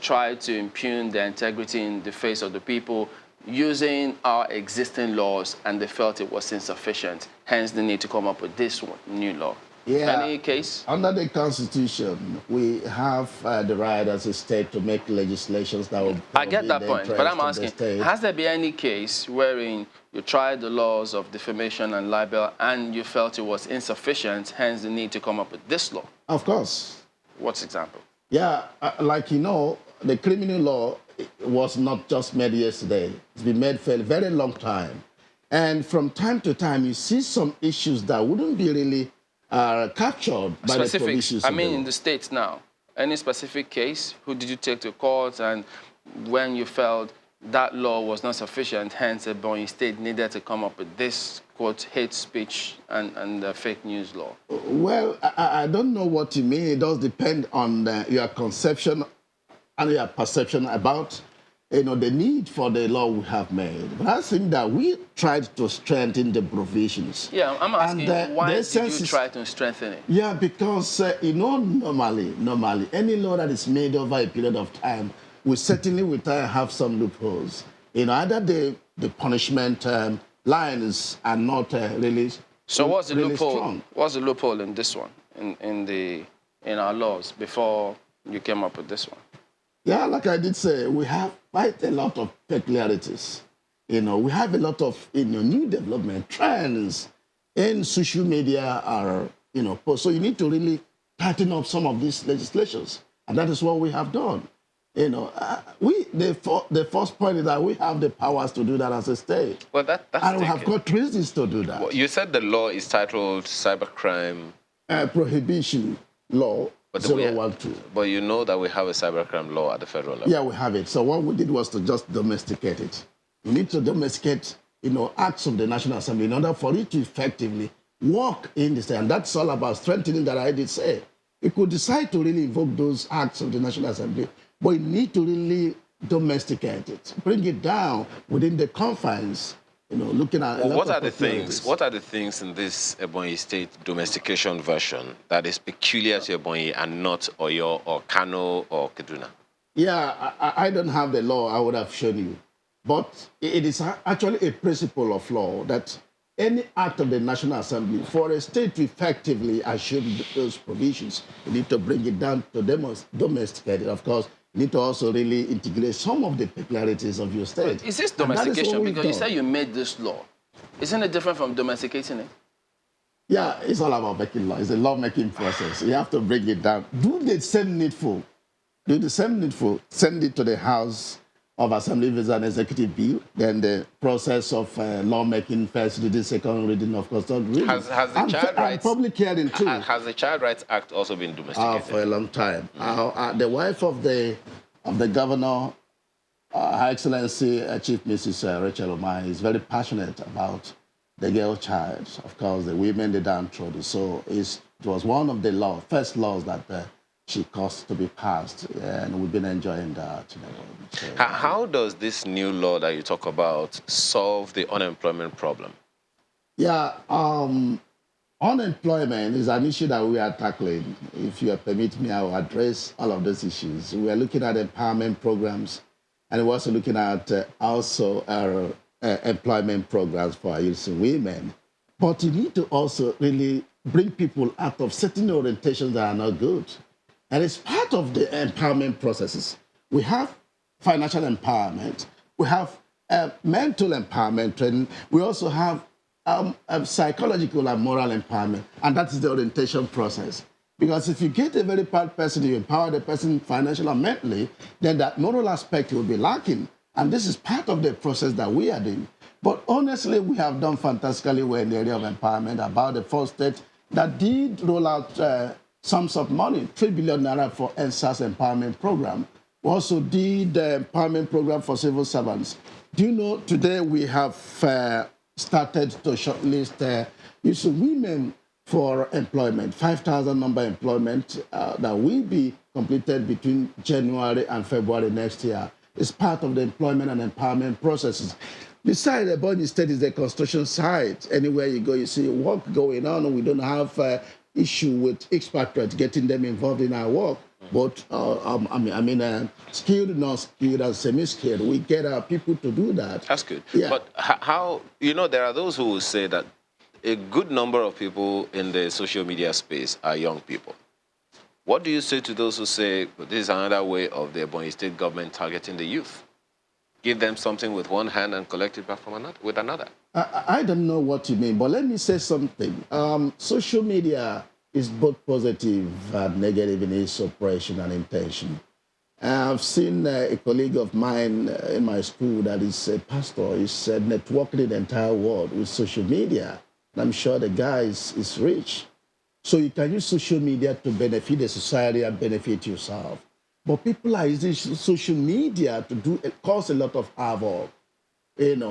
tried to impugn the integrity in the face of the people using our existing laws, and they felt it was insufficient, hence the need to come up with this new law? Yeah. Any case? Under the Constitution, we have the right as a state to make legislations that will... I get that point, but I'm asking, has there been any case wherein you tried the laws of defamation and libel and you felt it was insufficient, hence the need to come up with this law? Of course. What's example? Yeah, like the criminal law was not just made yesterday. It's been made for a very long time. And from time to time, you see some issues that wouldn't be really captured by the provisions. I mean, in the States now, any specific case, who did you take to court, and when you felt that law was not sufficient, hence Ebonyi State needed to come up with this, quote, hate speech and fake news law? Well, I don't know what you mean. It does depend on your conception and your perception about the need for the law we have made. But I think that we tried to strengthen the provisions. Yeah, I'm asking, why did you try to strengthen it? Yeah, because, normally, any law that is made over a period of time, we certainly will try to have some loopholes. Either the punishment lines are not really So what's the really loophole? strong. What's the loophole in this one, in our laws, before you came up with this one? Yeah, like I did say, we have quite a lot of peculiarities. We have a lot of new development trends in social media are so you need to really tighten up some of these legislations, and that is what we have done. The first point is that we have the powers to do that as a state. Well, that's and we have got reasons to do that. Well, you said the law is titled Cybercrime. Prohibition law. But 012. But you know that we have a cybercrime law at the federal level. Yeah, we have it. So what we did was to just domesticate it. We need to domesticate, acts of the National Assembly in order for it to effectively work in the state. And that's all about strengthening that I did say. We could decide to really invoke those acts of the National Assembly, but we need to really domesticate it, bring it down within the confines. Looking at what are the things? What are the things in this Ebonyi State domestication version that is peculiar to Ebonyi and not Oyo or Kano or Kaduna? Yeah, I don't have the law. I would have shown you, but it is actually a principle of law that any act of the National Assembly for a state to effectively assume those provisions, you need to bring it down to domesticate it. Of course, you need to also really integrate some of the peculiarities of your state. Is this domestication? Because you say you made this law. Isn't it different from domesticating it? Yeah, it's all about making law. It's a law-making process. You have to bring it down. Do the same needful. Do the same needful. Send it to the House of Assembly as an executive bill. Then the process of lawmaking, first reading, second reading, of course, third reading. Has the child and rights public hearing too. Has the Child Rights Act also been domesticated? For a long time. The wife of the governor, Her Excellency Chief Mrs. Rachel Ebonyi, is very passionate about the girl child. Of course, the women, the downtrodden. So it was one of the first laws that she caused to be passed, and we've been enjoying that. So, How does this new law that you talk about solve the unemployment problem? Yeah, unemployment is an issue that we are tackling. If you permit me, I will address all of those issues. We are looking at empowerment programs, and we're also looking at our employment programs for our youth and women. But you need to also really bring people out of certain orientations that are not good. And it's part of the empowerment processes. We have financial empowerment. We have mental empowerment training. We also have psychological and moral empowerment. And that is the orientation process. Because if you get a very bad person, you empower the person financially and mentally, then that moral aspect will be lacking. And this is part of the process that we are doing. But honestly, we have done fantastically well in the area of empowerment. About the first state that did roll out sums of money, 3 billion naira for NSAS empowerment program. We also did the empowerment program for civil servants. Do you know today we have started to shortlist youth women for employment, 5,000 number employment that will be completed between January and February next year. It's part of the employment and empowerment processes. Besides, Ebonyi State is the construction site. Anywhere you go, you see work going on. We don't have issue with expatriates getting them involved in our work. But skilled, non-skilled, and semi-skilled, we get our people to do that. That's good. Yeah. But how, there are those who will say that a good number of people in the social media space are young people. What do you say to those who say, well, this is another way of the Ebonyi State government targeting the youth? Give them something with one hand and collect it back with another. I don't know what you mean, but let me say something. Social media is both positive and negative in its operation and intention. I've seen a colleague of mine in my school that is a pastor. He's networking the entire world with social media. And I'm sure the guy is rich. So you can use social media to benefit the society and benefit yourself. But people are using social media to cause a lot of havoc, and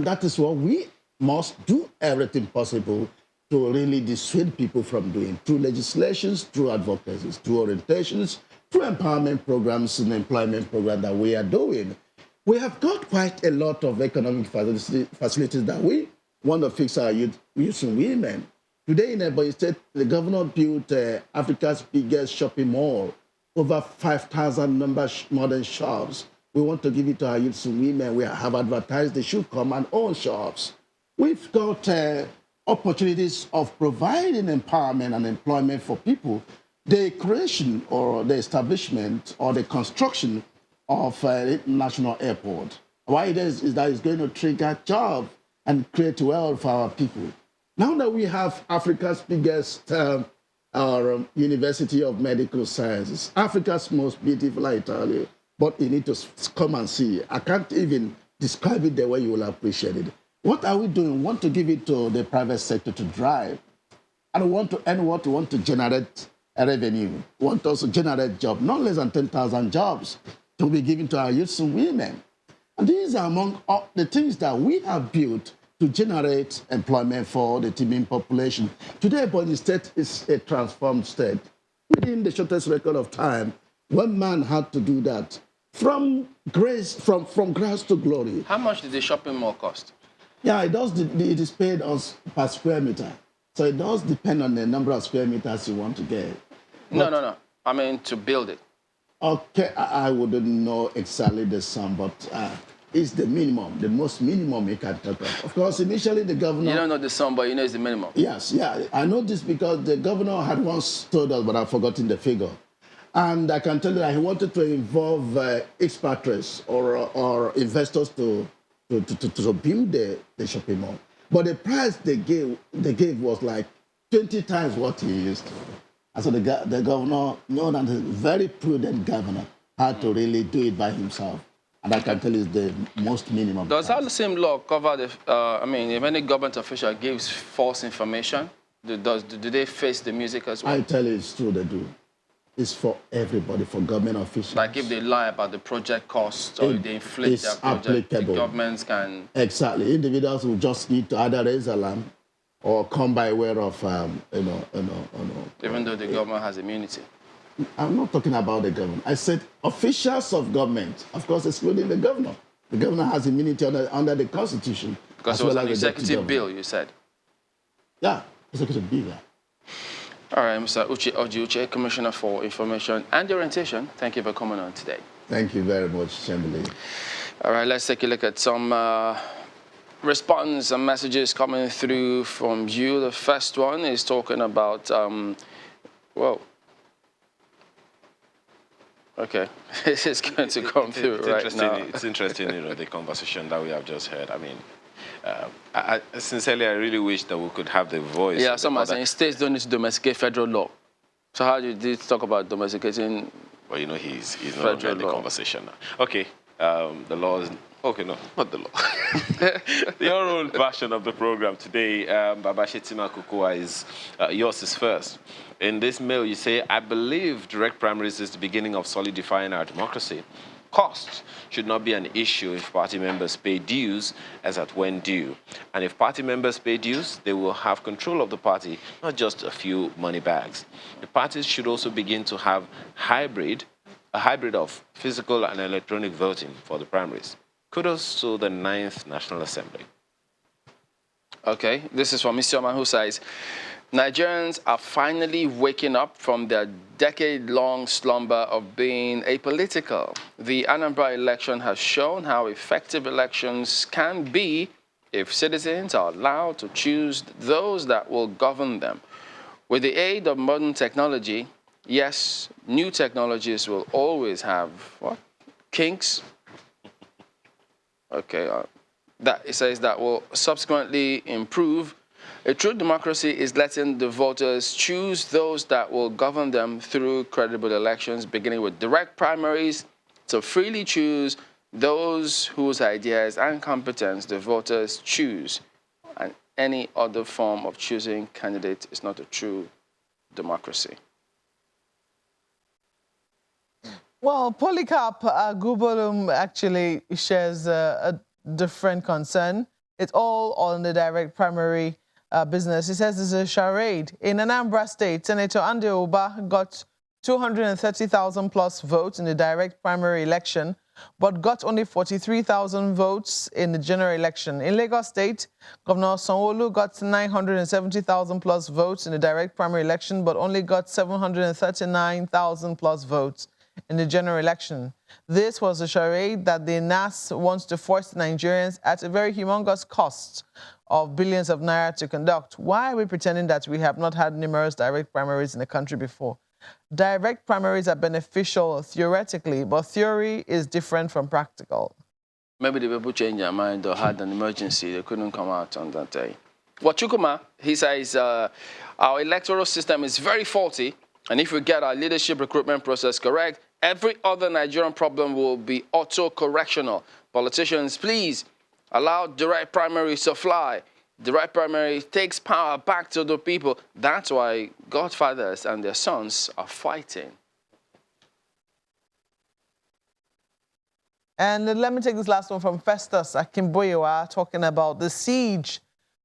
that is what we must do everything possible to really dissuade people from doing, through legislations, through advocacies, through orientations, through empowerment programs and employment programs that we are doing. We have got quite a lot of economic facilities that we want to fix our youth and women. Today in Ebonyi State, the governor built Africa's biggest shopping mall, over 5,000 modern shops. We want to give it to our youth and women. We have advertised they should come and own shops. We've got opportunities of providing empowerment and employment for people. The creation or the establishment or the construction of an international airport. Why it is that it's going to trigger jobs and create wealth for our people. Now that we have Africa's biggest University of Medical Sciences, Africa's most beautiful, I tell you, but you need to come and see. I can't even describe it the way you will appreciate it. What are we doing? We want to give it to the private sector to drive. And we want to generate a revenue. We want to also generate jobs, not less than 10,000 jobs to be given to our youth and women. And these are among all the things that we have built to generate employment for the teeming population. Today, Ebonyi State is a transformed state. Within the shortest record of time, one man had to do that. From grace to glory. How much did the shopping mall cost? Yeah, it is paid per square meter. So it does depend on the number of square meters you want to get. But, No. I mean, to build it. Okay, I wouldn't know exactly the sum, but it's the minimum, the most minimum you can talk of. Of course, initially the governor... You don't know the sum, but you know it's the minimum. Yes, yeah. I know this because the governor had once told us, but I've forgotten the figure. And I can tell you that he wanted to involve expatriates or investors to build the shopping mall. But the price they gave was like 20 times what he used. And so the governor, known as a very prudent governor, had to really do it by himself. And I can tell you it's the most minimum. Does price. that the same law cover the, I mean, if any government official gives false information, do they face the music as well? I tell you it's true, they do. It's for everybody, for government officials. Like if they lie about the project costs or if they inflate their project, the governments can... Exactly. Individuals will just need to either raise alarm or come by way of, Even though the government has immunity. I'm not talking about the government. I said officials of government, of course, excluding the governor. The governor has immunity under the Constitution. Because it was an executive bill, you said. Yeah, executive bill, yeah. All right, Mr. Uche Oji, Commissioner for Information and Orientation, thank you for coming on today. Thank you very much, Chamberlain. All right, let's take a look at some response and messages coming through from you. The first one is talking about, well, okay, this is going to come through right now. It's interesting, you know, the conversation that we have just heard. I mean, sincerely, I really wish that we could have the voice. Yeah, some are saying states don't need to domesticate federal law. So how do you talk about domesticating? Well, you know, he's not in the conversation now. Okay, the law is... Okay, no, not the law. Your own version of the program today, Babashetima Kukua, is yours is first. In this mail, you say, I believe direct primaries is the beginning of solidifying our democracy. Costs should not be an issue if party members pay dues as at when due. And if party members pay dues, they will have control of the party, not just a few money bags. The parties should also begin to have a hybrid of physical and electronic voting for the primaries. Kudos to the 9th National Assembly. Okay, this is from Mr. Oman, who says, Nigerians are finally waking up from their decade-long slumber of being apolitical. The Anambra election has shown how effective elections can be if citizens are allowed to choose those that will govern them. With the aid of modern technology, yes, new technologies will always have, what? Kinks? Okay, that it says that will subsequently improve. A true democracy is letting the voters choose those that will govern them through credible elections, beginning with direct primaries to freely choose those whose ideas and competence the voters choose. And any other form of choosing candidate is not a true democracy. Well, Polycarp Gubolum actually shares a different concern. It's all on the direct primary business. He says it's a charade. In Anambra State, Senator Andy Oba got 230,000 plus votes in the direct primary election, but got only 43,000 votes in the general election. In Lagos State, Governor Sanwo-Olu got 970,000 plus votes in the direct primary election, but only got 739,000 plus votes in the general election. This was a charade that the NAS wants to force Nigerians at a very humongous cost of billions of naira to conduct. Why are we pretending that we have not had numerous direct primaries in the country before? Direct primaries are beneficial theoretically, but theory is different from practical. Maybe the people changed their mind or had an emergency. They couldn't come out on that day. Wachukuma, he says, our electoral system is very faulty, and if we get our leadership recruitment process correct, every other Nigerian problem will be auto-correctional. Politicians, please allow direct primaries to fly. Direct primary takes power back to the people. That's why godfathers and their sons are fighting. And let me take this last one from Festus Akimboyewa, talking about the siege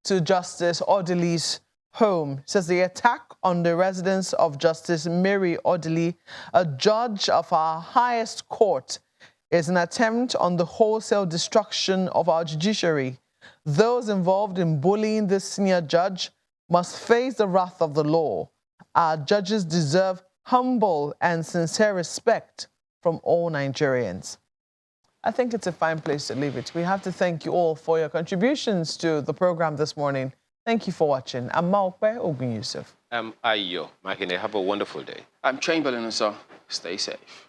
to Justice Odili's home. It says the attack on the residence of Justice Mary Odili, a judge of our highest court, is an attempt on the wholesale destruction of our judiciary. Those involved in bullying this senior judge must face the wrath of the law. Our judges deserve humble and sincere respect from all Nigerians. I think it's a fine place to leave it. We have to thank you all for your contributions to the program this morning. Thank you for watching. I'm Maokwe Ogun Yusuf. I'm Ayo Makine. Have a wonderful day. I'm Chamberlain, sir. Stay safe.